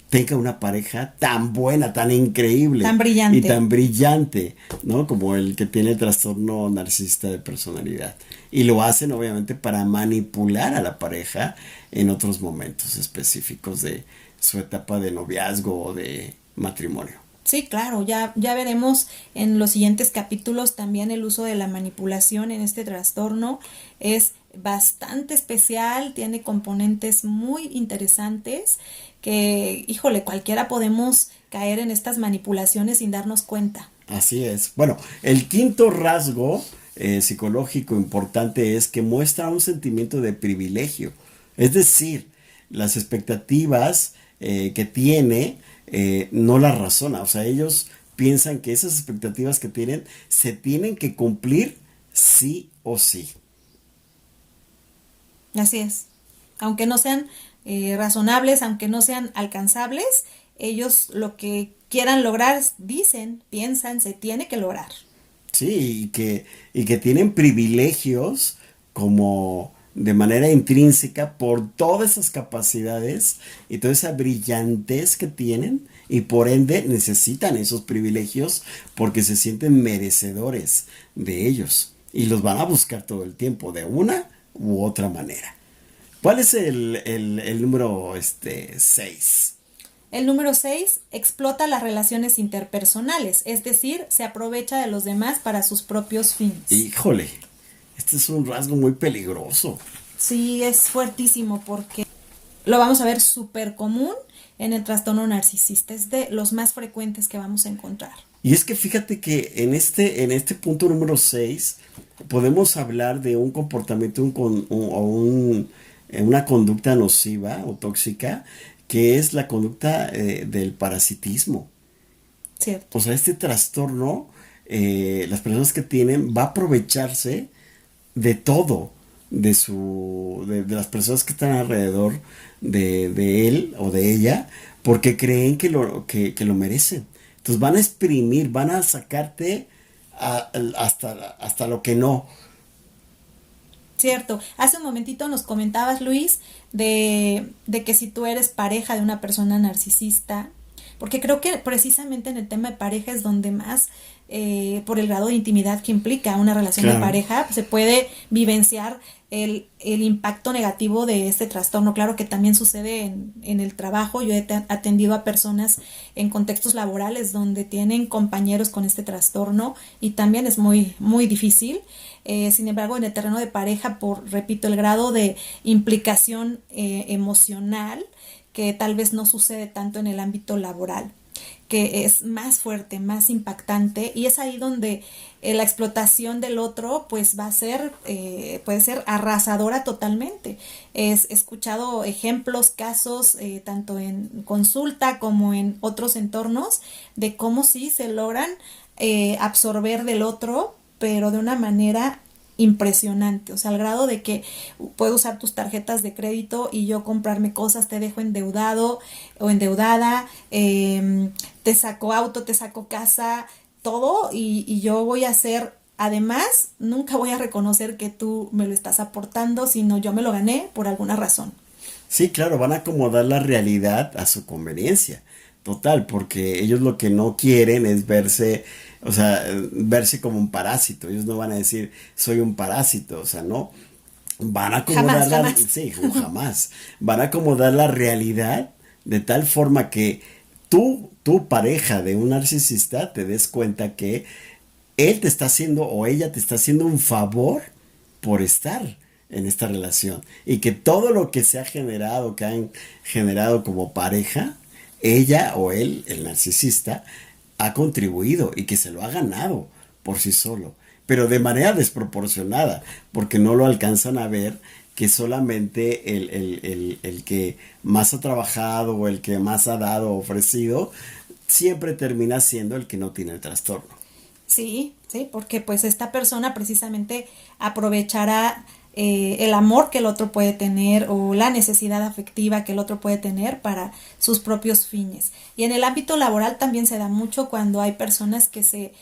tenga una pareja tan buena, tan increíble Tan brillante. y tan brillante, ¿no? Como el que tiene el trastorno narcisista de personalidad. Y lo hacen obviamente para manipular a la pareja en otros momentos específicos de su etapa de noviazgo o de matrimonio. Sí, claro, ya veremos en los siguientes capítulos también el uso de la manipulación en este trastorno. Es bastante especial, tiene componentes muy interesantes que, híjole, cualquiera podemos caer en estas manipulaciones sin darnos cuenta. Así es. Bueno, el quinto rasgo psicológico importante es que muestra un sentimiento de privilegio. Es decir, las expectativas que tiene no las razona. O sea, ellos piensan que esas expectativas que tienen se tienen que cumplir sí o sí. Así es. Aunque no sean razonables, aunque no sean alcanzables, ellos lo que quieran lograr, dicen, piensan, se tiene que lograr. Sí, y que tienen privilegios como de manera intrínseca por todas esas capacidades y toda esa brillantez que tienen y por ende necesitan esos privilegios porque se sienten merecedores de ellos y los van a buscar todo el tiempo de una u otra manera. ¿Cuál es el número 6? El número 6 explota las relaciones interpersonales, es decir, se aprovecha de los demás para sus propios fines. Híjole, este es un rasgo muy peligroso. Sí, es fuertísimo porque lo vamos a ver súper común en el trastorno narcisista, es de los más frecuentes que vamos a encontrar. Y es que fíjate que en este punto número 6 podemos hablar de un comportamiento una conducta nociva o tóxica que es la conducta del parasitismo. Cierto. O sea, este trastorno, las personas que tienen, va a aprovecharse de todo, de las personas que están alrededor de él o de ella, porque creen que lo merecen. Entonces van a exprimir, van a sacarte hasta lo que no. Cierto. Hace un momentito nos comentabas, Luis, de que si tú eres pareja de una persona narcisista, porque creo que precisamente en el tema de pareja es donde más, por el grado de intimidad que implica una relación Claro. de pareja, se puede vivenciar el impacto negativo de este trastorno. Claro que también sucede en el trabajo. Yo he atendido a personas en contextos laborales donde tienen compañeros con este trastorno y también es muy, muy difícil. Sin embargo, en el terreno de pareja, repito, el grado de implicación emocional, que tal vez no sucede tanto en el ámbito laboral, que es más fuerte, más impactante, y es ahí donde la explotación del otro pues va a ser, puede ser arrasadora totalmente. He escuchado ejemplos, casos, tanto en consulta como en otros entornos, de cómo sí se logran absorber del otro, pero de una manera impresionante, o sea, al grado de que puedo usar tus tarjetas de crédito y yo comprarme cosas, te dejo endeudado o endeudada, te saco auto, te saco casa, todo, y yo voy a hacer, además, nunca voy a reconocer que tú me lo estás aportando, sino yo me lo gané por alguna razón. Sí, claro, van a acomodar la realidad a su conveniencia. Total, porque ellos lo que no quieren es verse o sea, verse como un parásito. Ellos no van a decir, soy un parásito, o sea, no. Van a acomodar Jamás, jamás. sí, o jamás. Van a acomodar la realidad de tal forma que tu pareja de un narcisista te des cuenta que él te está haciendo o ella te está haciendo un favor por estar en esta relación y que todo lo que se ha generado, que han generado como pareja, ella o él, el narcisista, ha contribuido y que se lo ha ganado por sí solo, pero de manera desproporcionada, porque no lo alcanzan a ver que solamente el que más ha trabajado o el que más ha dado o ofrecido, siempre termina siendo el que no tiene el trastorno. Sí, sí, porque pues esta persona precisamente aprovechará el amor que el otro puede tener o la necesidad afectiva que el otro puede tener para sus propios fines. Y en el ámbito laboral también se da mucho cuando hay personas que se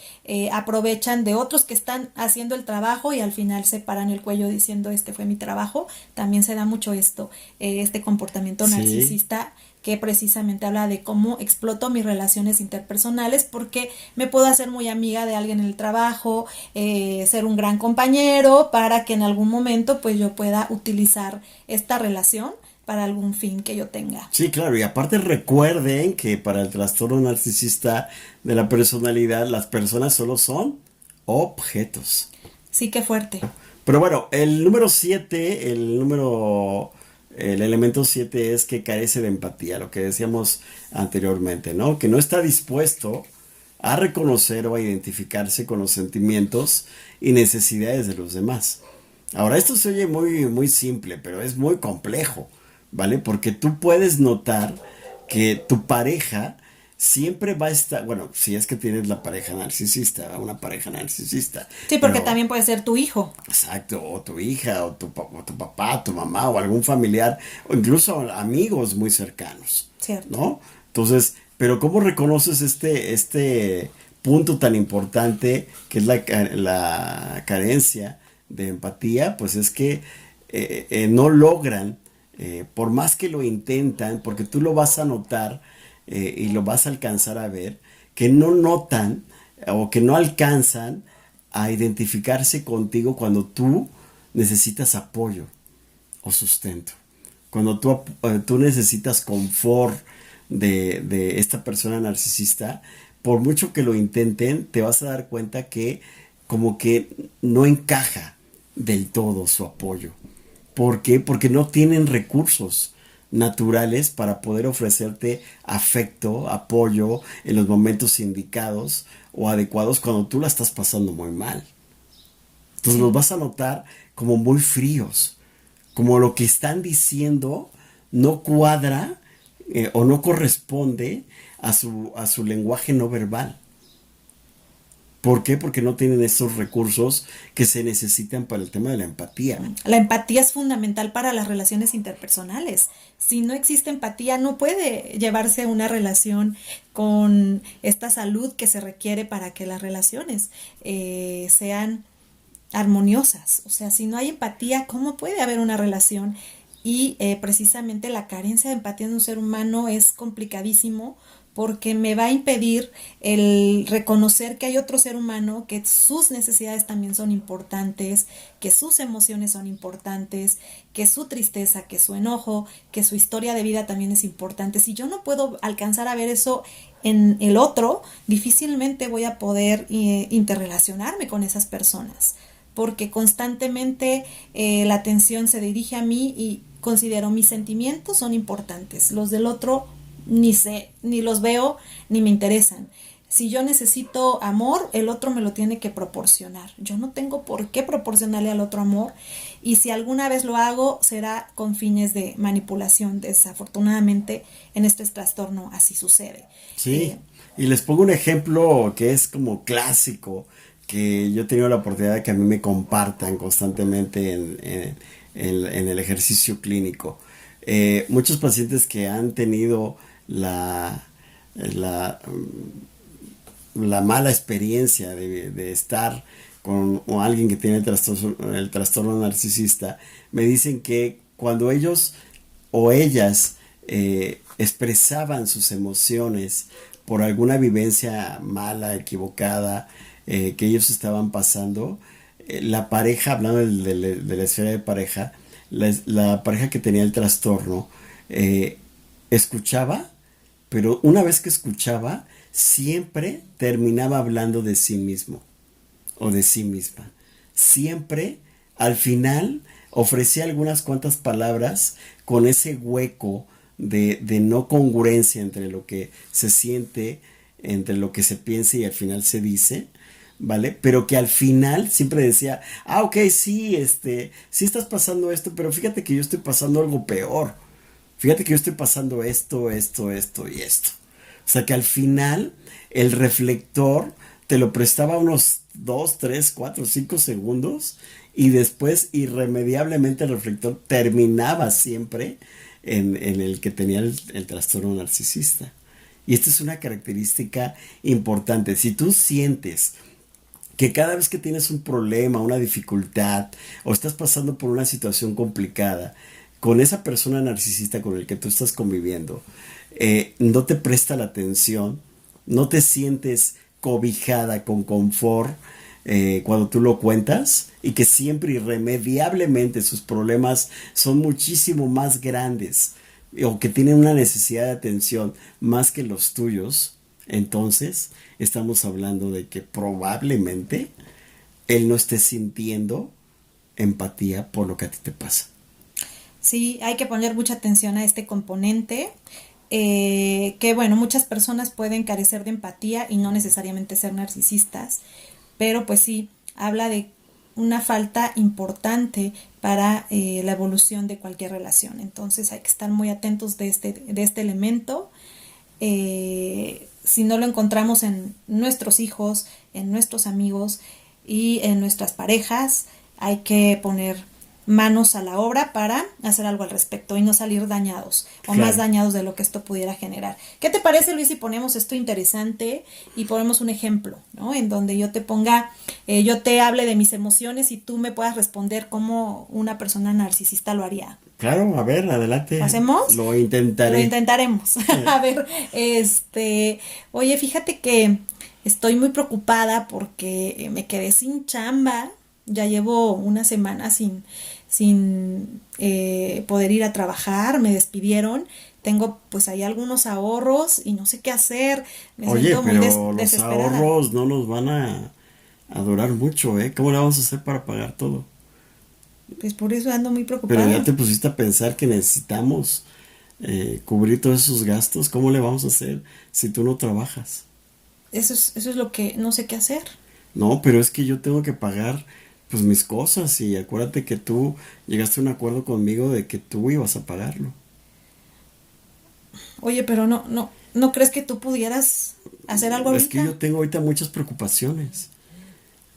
aprovechan de otros que están haciendo el trabajo y al final se paran el cuello diciendo este fue mi trabajo. También se da mucho esto, este comportamiento Sí, narcisista que precisamente habla de cómo exploto mis relaciones interpersonales porque me puedo hacer muy amiga de alguien en el trabajo, ser un gran compañero para que en algún momento pues yo pueda utilizar esta relación para algún fin que yo tenga. sí, claro, y aparte recuerden que para el trastorno narcisista de la personalidad, las personas solo son objetos. Sí, qué fuerte. Pero bueno, el número 7, el elemento 7 es que carece de empatía, lo que decíamos anteriormente, ¿no? Que no está dispuesto a reconocer o a identificarse con los sentimientos y necesidades de los demás. Ahora, esto se oye muy, muy simple, pero es muy complejo, ¿vale? Porque tú puedes notar que tu pareja siempre va a estar, bueno, si es que tienes la pareja narcisista, una pareja narcisista, Sí, porque pero también puede ser tu hijo. exacto, o tu hija, o tu papá, tu mamá, o algún familiar, o incluso amigos muy cercanos, Cierto. ¿no? Entonces, pero ¿cómo reconoces este punto tan importante que es la carencia de empatía? Pues es que no logran, por más que lo intentan, porque tú lo vas a notar y lo vas a alcanzar a ver, que no notan o que no alcanzan a identificarse contigo cuando tú necesitas apoyo o sustento. Cuando tú necesitas confort de esta persona narcisista, por mucho que lo intenten, te vas a dar cuenta que como que no encaja del todo su apoyo. ¿Por qué? Porque no tienen recursos naturales para poder ofrecerte afecto, apoyo en los momentos indicados o adecuados cuando tú la estás pasando muy mal. Entonces los Sí. vas a notar como muy fríos, como lo que están diciendo no cuadra o no corresponde a su lenguaje no verbal. ¿Por qué? Porque no tienen esos recursos que se necesitan para el tema de la empatía. La empatía es fundamental para las relaciones interpersonales. Si no existe empatía, no puede llevarse una relación con esta salud que se requiere para que las relaciones sean armoniosas. O sea, si no hay empatía, ¿cómo puede haber una relación? Y precisamente la carencia de empatía en un ser humano es complicadísimo porque me va a impedir el reconocer que hay otro ser humano, que sus necesidades también son importantes, que sus emociones son importantes, que su tristeza, que su enojo, que su historia de vida también es importante. Si yo no puedo alcanzar a ver eso en el otro, difícilmente voy a poder interrelacionarme con esas personas porque constantemente la atención se dirige a mí y considero mis sentimientos son importantes, los del otro ni sé, ni los veo, ni me interesan. Si yo necesito amor, el otro me lo tiene que proporcionar. Yo no tengo por qué proporcionarle al otro amor y si alguna vez lo hago será con fines de manipulación. Desafortunadamente en este trastorno así sucede. Sí, y les pongo un ejemplo que es como clásico, que yo he tenido la oportunidad de que a mí me compartan constantemente en el ejercicio clínico. Muchos pacientes que han tenido la, la mala experiencia de estar con alguien que tiene el trastorno narcisista, me dicen que cuando ellos o ellas expresaban sus emociones por alguna vivencia mala, equivocada, que ellos estaban pasando, la pareja, hablando de la esfera de pareja, la pareja que tenía el trastorno, escuchaba, pero una vez que escuchaba, siempre terminaba hablando de sí mismo o de sí misma. Siempre, al final, ofrecía algunas cuantas palabras con ese hueco de no congruencia entre lo que se siente, entre lo que se piensa y al final se dice, ¿vale? Pero que al final siempre decía, ok, sí, sí estás pasando esto, pero fíjate que yo estoy pasando algo peor. Fíjate que yo estoy pasando esto y esto. O sea que al final el reflector te lo prestaba unos 2, 3, 4, 5 segundos y después irremediablemente el reflector terminaba siempre en el que tenía el trastorno narcisista. Y esta es una característica importante. Si tú sientes que cada vez que tienes un problema, una dificultad o estás pasando por una situación complicada con esa persona narcisista con el que tú estás conviviendo, no te presta la atención, no te sientes cobijada con confort cuando tú lo cuentas y que siempre irremediablemente sus problemas son muchísimo más grandes o que tienen una necesidad de atención más que los tuyos, entonces estamos hablando de que probablemente él no esté sintiendo empatía por lo que a ti te pasa. Sí, hay que poner mucha atención a este componente, que bueno, muchas personas pueden carecer de empatía y no necesariamente ser narcisistas, pero pues sí, habla de una falta importante para la evolución de cualquier relación. Entonces hay que estar muy atentos de este elemento. Si no lo encontramos en nuestros hijos, en nuestros amigos y en nuestras parejas, hay que poner manos a la obra para hacer algo al respecto y no salir dañados o Claro. más dañados de lo que esto pudiera generar. ¿Qué te parece, Luis, si ponemos esto interesante y ponemos un ejemplo, ¿no? En donde yo te ponga, yo te hable de mis emociones y tú me puedas responder cómo una persona narcisista lo haría. Claro, a ver, adelante. ¿Hacemos? Lo intentaré. Lo intentaremos. A ver, oye, fíjate que estoy muy preocupada porque me quedé sin chamba. Ya llevo una semana sin poder ir a trabajar, me despidieron. Tengo pues ahí algunos ahorros y no sé qué hacer. Me Oye, siento muy pero los desesperada. ahorros no nos van a durar mucho, ¿eh? ¿Cómo le vamos a hacer para pagar todo? Pues por eso ando muy Pero preocupada. ya te pusiste a pensar que necesitamos cubrir todos esos gastos. ¿Cómo le vamos a hacer si tú no trabajas? Eso es lo que no sé qué hacer. No, pero es que yo tengo que pagar pues mis cosas y acuérdate que tú llegaste a un acuerdo conmigo de que tú ibas a pagarlo. Oye, pero ¿no crees que tú pudieras hacer algo Es que ahorita? yo tengo ahorita muchas preocupaciones.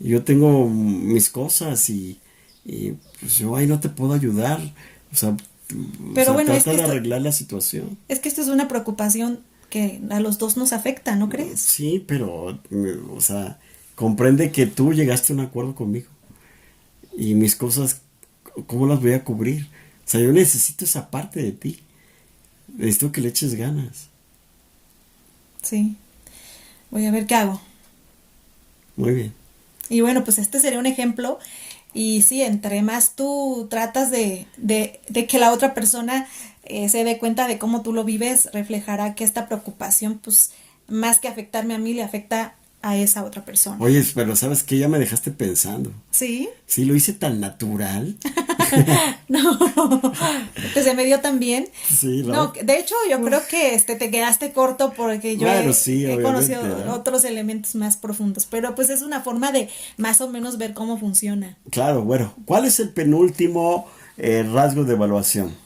Yo tengo mis cosas y pues yo ahí no te puedo ayudar. O sea, Pero bueno, trata de arreglar la situación. es que esto es una preocupación que a los dos nos afecta, ¿no crees? Sí, pero, o sea, comprende que tú llegaste a un acuerdo conmigo. Y mis cosas, ¿cómo las voy a cubrir? O sea, yo necesito esa parte de ti. Necesito que le eches ganas. Sí. Voy a ver qué hago. Muy bien. Y bueno, pues este sería un ejemplo. Y sí, entre más tú tratas de que la otra persona se dé cuenta de cómo tú lo vives, reflejará que esta preocupación, pues, más que afectarme a mí, le afecta a esa otra persona. Oye, pero ¿sabes qué? Ya me dejaste pensando. ¿Sí? Sí, lo hice tan natural. No, que se me dio tan bien. Sí, No, ¿no? de hecho yo creo que te quedaste corto porque yo Bueno, sí, he obviamente, conocido ¿verdad? otros elementos más profundos, pero pues es una forma de más o menos ver cómo funciona. Claro, bueno. ¿Cuál es el penúltimo rasgo de evaluación?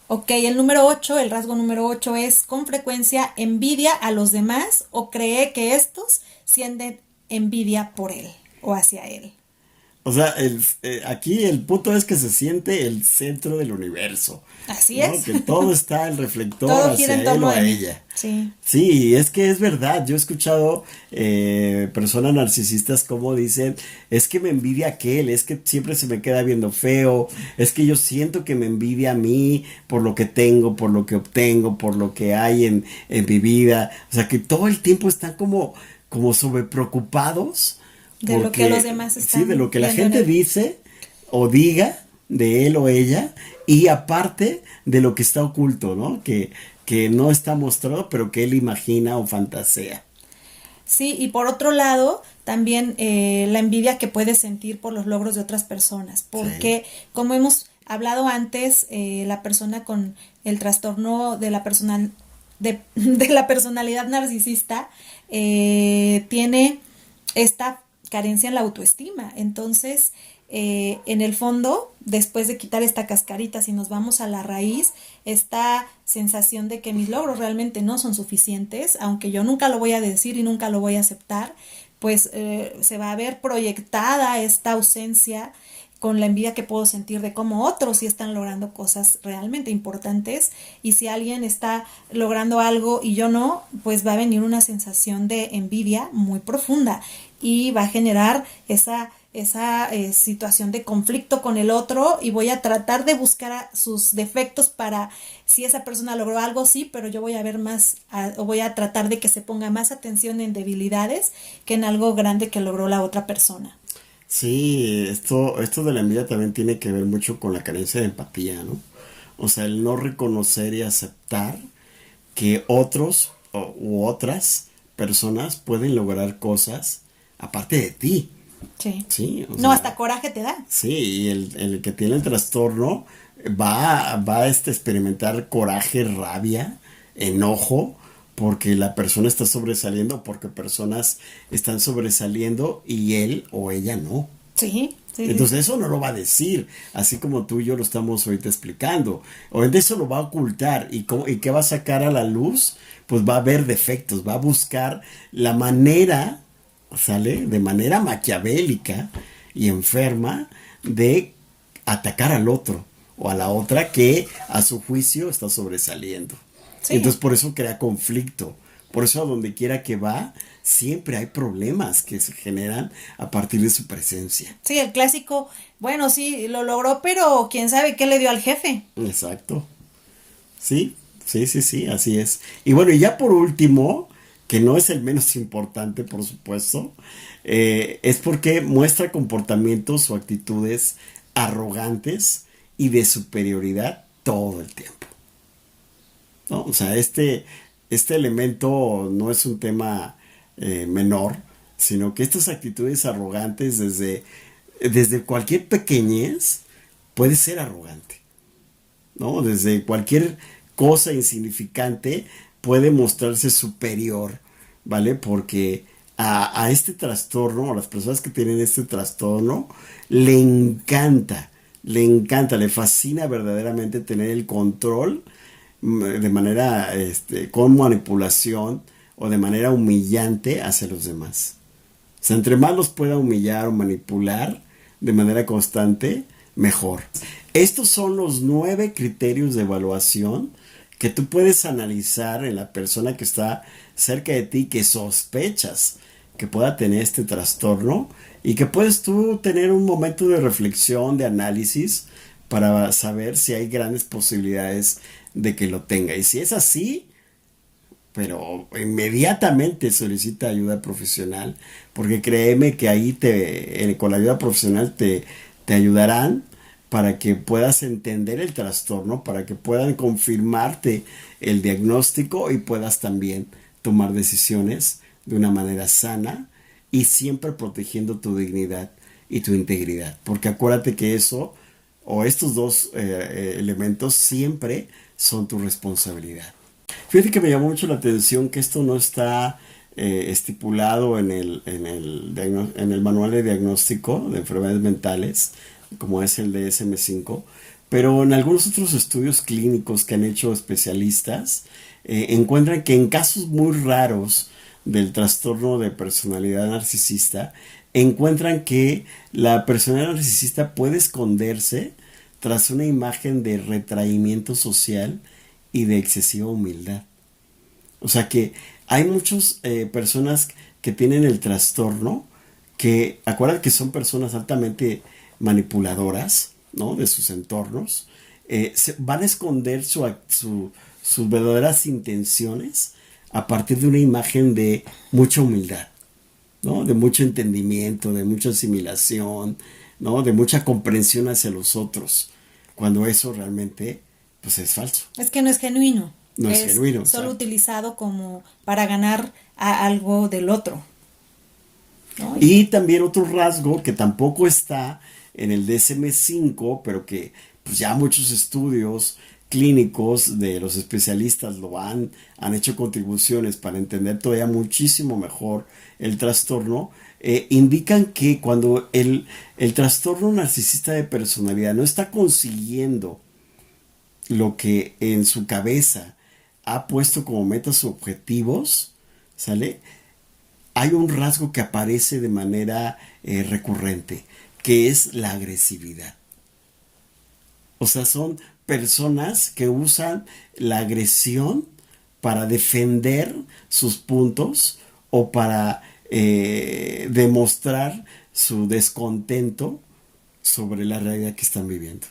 Ok, el rasgo número 8 es con frecuencia envidia a los demás o cree que estos sienten envidia por él o hacia él. O sea, aquí el punto es que se siente el centro del universo, Así ¿no? es. Que todo está el reflector Todo gira en hacia él torno o de a mí. ella. Sí. Sí, es que es verdad. Yo he escuchado personas narcisistas como dicen, es que me envidia aquel, es que siempre se me queda viendo feo, es que yo siento que me envidia a mí por lo que tengo, por lo que obtengo, por lo que hay en mi vida. O sea, que todo el tiempo están como sobre preocupados De lo que los porque, demás sí, de están lo que la viendo en gente él. dice o diga de él o ella, y aparte de lo que está oculto, ¿no? Que no está mostrado, pero que él imagina o fantasea. Sí, y por otro lado, también la envidia que puedes sentir por los logros de otras personas, Sí, porque como hemos hablado antes, la persona con el trastorno de la de la personalidad narcisista tiene esta carencia en la autoestima. Entonces, en el fondo, después de quitar esta cascarita, si nos vamos a la raíz, esta sensación de que mis logros realmente no son suficientes, aunque yo nunca lo voy a decir y nunca lo voy a aceptar, pues se va a ver proyectada esta ausencia con la envidia que puedo sentir de cómo otros sí están logrando cosas realmente importantes, y si alguien está logrando algo y yo no, pues va a venir una sensación de envidia muy profunda y va a generar esa situación de conflicto con el otro, y voy a tratar de buscar sus defectos para, si esa persona logró algo, sí, pero yo voy a ver más, o voy a tratar de que se ponga más atención en debilidades que en algo grande que logró la otra persona. sí, esto de la envidia también tiene que ver mucho con la carencia de empatía, ¿no? O sea, el no reconocer y aceptar que otros u otras personas pueden lograr cosas aparte de ti, Sí. ¿sí? O No, sea, hasta coraje te da. sí, y el que tiene el trastorno va a experimentar coraje, rabia, enojo, porque la persona está sobresaliendo, porque personas están sobresaliendo y él o ella no. Sí, sí, sí, Entonces sí. eso no lo va a decir, así como tú y yo lo estamos ahorita explicando. Obviamente eso lo va a ocultar. ¿Y qué va a sacar a la luz? Pues va a ver defectos, va a buscar la manera, ¿sale? De manera maquiavélica y enferma de atacar al otro o a la otra que a su juicio está sobresaliendo. Sí. Entonces por eso crea conflicto. Por eso a donde quiera que va, siempre hay problemas que se generan a partir de su presencia. Sí, el clásico, bueno, sí, lo logró, pero quién sabe qué le dio al jefe. Exacto. Sí, sí, sí, sí, así es. Y bueno, y ya por último, que no es el menos importante, por supuesto, es porque muestra comportamientos o actitudes arrogantes y de superioridad todo el tiempo, ¿no? O sea, este elemento no es un tema menor, sino que estas actitudes arrogantes desde cualquier pequeñez puede ser arrogante, ¿no? Desde cualquier cosa insignificante puede mostrarse superior, ¿vale? Porque a este trastorno, a las personas que tienen este trastorno, le encanta, le fascina verdaderamente tener el control de manera, con manipulación o de manera humillante hacia los demás. O sea, entre más los pueda humillar o manipular de manera constante, mejor. Estos son los 9 criterios de evaluación que tú puedes analizar en la persona que está cerca de ti, que sospechas que pueda tener este trastorno, y que puedes tú tener un momento de reflexión, de análisis, para saber si hay grandes posibilidades de que lo tenga. Y si es así, pero inmediatamente solicita ayuda profesional, porque créeme que ahí con la ayuda profesional te ayudarán para que puedas entender el trastorno, para que puedan confirmarte el diagnóstico y puedas también tomar decisiones de una manera sana y siempre protegiendo tu dignidad y tu integridad. Porque acuérdate que eso o estos dos elementos siempre son tu responsabilidad. Fíjate que me llamó mucho la atención que esto no está estipulado en el manual de diagnóstico de enfermedades mentales, como es el DSM-5, pero en algunos otros estudios clínicos que han hecho especialistas, encuentran que en casos muy raros del trastorno de personalidad narcisista, encuentran que la personalidad narcisista puede esconderse tras una imagen de retraimiento social y de excesiva humildad. O sea que hay muchas personas que tienen el trastorno, que acuérdate que son personas altamente manipuladoras, ¿no? De sus entornos, van a esconder sus verdaderas intenciones a partir de una imagen de mucha humildad, ¿no? De mucho entendimiento, de mucha asimilación, ¿no? De mucha comprensión hacia los otros, cuando eso realmente, pues, es falso. Es que no es genuino. No es genuino. Solo ¿sabes? utilizado como para ganar a algo del otro, ¿no? Y también otro rasgo que tampoco está en el DSM-5, pero que pues ya muchos estudios clínicos de los especialistas han hecho contribuciones para entender todavía muchísimo mejor el trastorno, indican que cuando el trastorno narcisista de personalidad no está consiguiendo lo que en su cabeza ha puesto como metas o objetivos, ¿sale? Hay un rasgo que aparece de manera recurrente, que es la agresividad. O sea, son personas que usan la agresión para defender sus puntos o para demostrar su descontento sobre la realidad que están viviendo.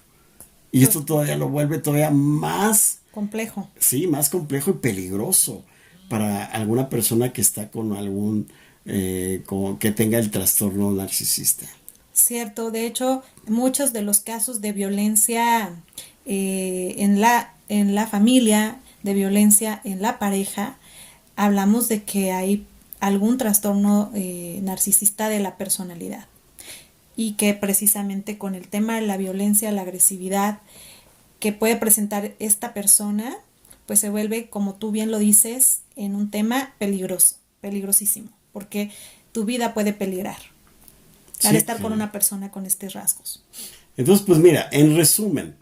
Y esto todavía lo vuelve todavía más Complejo. sí, más complejo y peligroso para alguna persona que está con que tenga el trastorno narcisista. Cierto, de hecho, muchos de los casos de violencia en la familia, de violencia en la pareja, hablamos de que hay algún trastorno narcisista de la personalidad y que precisamente con el tema de la violencia, la agresividad que puede presentar esta persona, pues se vuelve, como tú bien lo dices, en un tema peligroso, peligrosísimo, porque tu vida puede peligrar al Sí, estar con claro. una persona con estos rasgos. Entonces, pues mira, en resumen,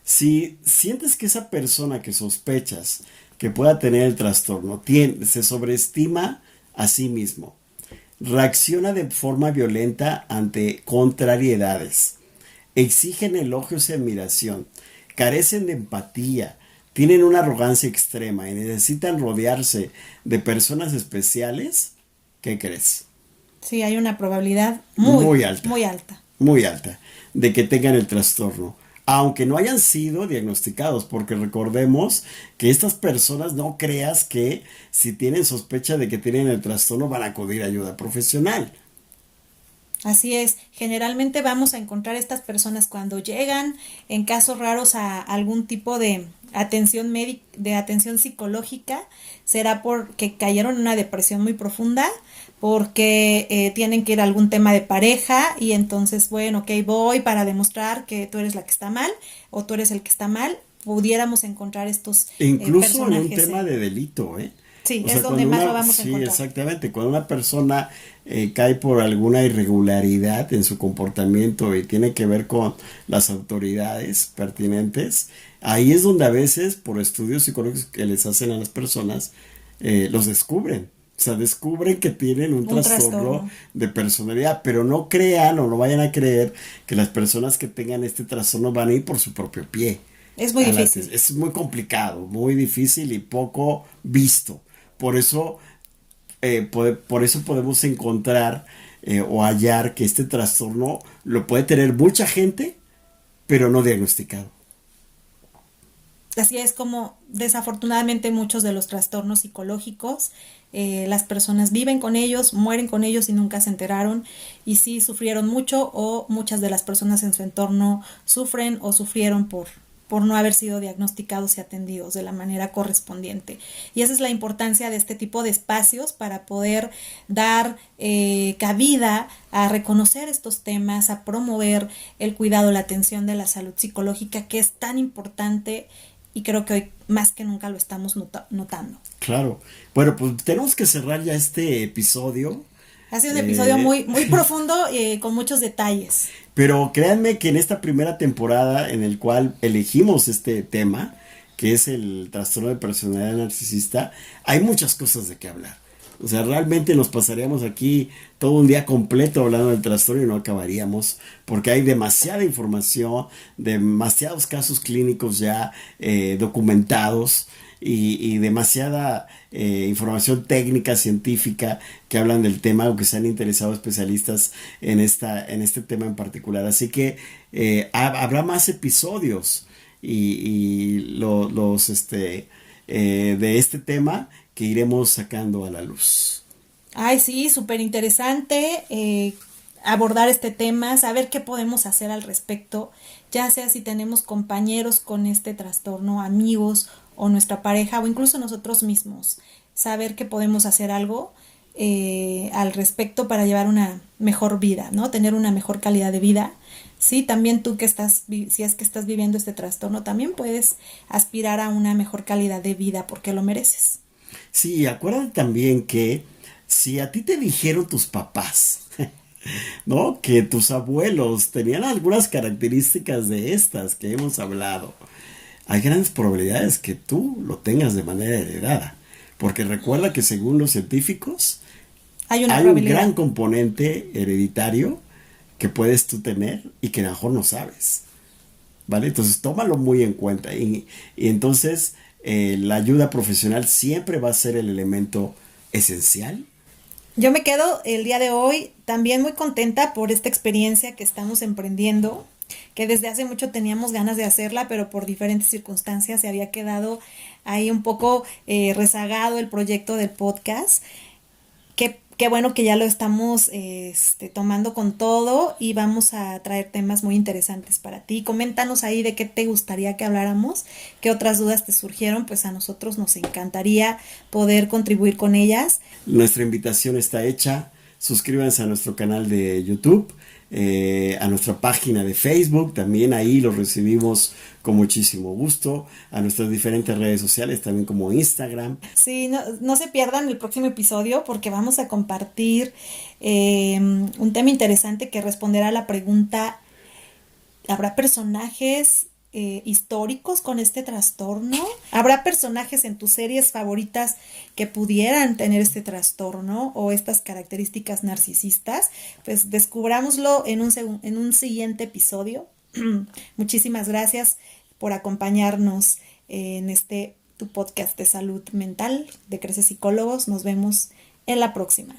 si sientes que esa persona que sospechas que pueda tener el trastorno se sobreestima a sí mismo, reacciona de forma violenta ante contrariedades, exigen elogios y admiración, carecen de empatía, tienen una arrogancia extrema y necesitan rodearse de personas especiales, ¿qué crees? Sí, hay una probabilidad Muy alta. muy alta. Muy alta, de que tengan el trastorno, aunque no hayan sido diagnosticados, porque recordemos que estas personas, no creas que si tienen sospecha de que tienen el trastorno van a acudir a ayuda profesional. Así es, generalmente vamos a encontrar estas personas cuando llegan en casos raros a algún tipo de atención de atención psicológica, será porque cayeron en una depresión muy profunda, porque tienen que ir a algún tema de pareja y entonces, bueno, ok, voy para demostrar que tú eres la que está mal o tú eres el que está mal, pudiéramos encontrar estos Incluso en un personajes. tema de delito, ¿eh? Sí, O es sea, donde cuando más lo vamos a sí, encontrar. exactamente, cuando una persona cae por alguna irregularidad en su comportamiento y tiene que ver con las autoridades pertinentes, ahí es donde a veces, por estudios psicológicos que les hacen a las personas, los descubren. O sea, descubren que tienen un trastorno de personalidad, pero no crean o no vayan a creer que las personas que tengan este trastorno van a ir por su propio pie. Es muy difícil. Es muy complicado, muy difícil y poco visto. Por eso, por eso podemos encontrar o hallar que este trastorno lo puede tener mucha gente, pero no diagnosticado. Así es como desafortunadamente muchos de los trastornos psicológicos, las personas viven con ellos, mueren con ellos y nunca se enteraron y sí sufrieron mucho o muchas de las personas en su entorno sufren o sufrieron por no haber sido diagnosticados y atendidos de la manera correspondiente. Y esa es la importancia de este tipo de espacios para poder dar cabida a reconocer estos temas, a promover el cuidado, la atención de la salud psicológica, que es tan importante y creo que hoy más que nunca lo estamos notando. Claro. Bueno, pues tenemos que cerrar ya este episodio. Ha sido un episodio muy, muy profundo con muchos detalles. Pero créanme que en esta primera temporada en el cual elegimos este tema, que es el trastorno de personalidad narcisista, hay muchas cosas de qué hablar. O sea, realmente nos pasaríamos aquí todo un día completo hablando del trastorno y no acabaríamos, porque hay demasiada información, demasiados casos clínicos ya documentados y demasiada información técnica, científica que hablan del tema o que se han interesado especialistas en este tema en particular. Así que habrá más episodios de este tema que iremos sacando a la luz. Ay, sí, súper interesante abordar este tema, saber qué podemos hacer al respecto, ya sea si tenemos compañeros con este trastorno, amigos o nuestra pareja o incluso nosotros mismos, saber que podemos hacer algo al respecto para llevar una mejor vida, ¿no? Tener una mejor calidad de vida. Sí, también tú si es que estás viviendo este trastorno, también puedes aspirar a una mejor calidad de vida porque lo mereces. Sí, acuérdate también que si a ti te dijeron tus papás, ¿no? Que tus abuelos tenían algunas características de estas que hemos hablado, hay grandes probabilidades que tú lo tengas de manera heredada. Porque recuerda que según los científicos, Hay una hay un probabilidad. gran componente hereditario que puedes tú tener y que a lo mejor no sabes. ¿Vale? Entonces tómalo muy en cuenta. Y entonces la ayuda profesional siempre va a ser el elemento esencial. Yo me quedo el día de hoy también muy contenta por esta experiencia que estamos emprendiendo, que desde hace mucho teníamos ganas de hacerla, pero por diferentes circunstancias se había quedado ahí un poco rezagado el proyecto del podcast. Qué bueno que ya lo estamos tomando con todo y vamos a traer temas muy interesantes para ti. Coméntanos ahí de qué te gustaría que habláramos, qué otras dudas te surgieron, pues a nosotros nos encantaría poder contribuir con ellas. Nuestra invitación está hecha. Suscríbanse a nuestro canal de YouTube, a nuestra página de Facebook, también ahí los recibimos con muchísimo gusto, a nuestras diferentes redes sociales, también como Instagram. Sí, no se pierdan el próximo episodio porque vamos a compartir un tema interesante que responderá a la pregunta, ¿habrá personajes históricos con este trastorno? ¿Habrá personajes en tus series favoritas que pudieran tener este trastorno o estas características narcisistas? Pues descubrámoslo en un siguiente episodio. Muchísimas gracias por acompañarnos en tu podcast de salud mental de Crece Psicólogos. Nos vemos en la próxima.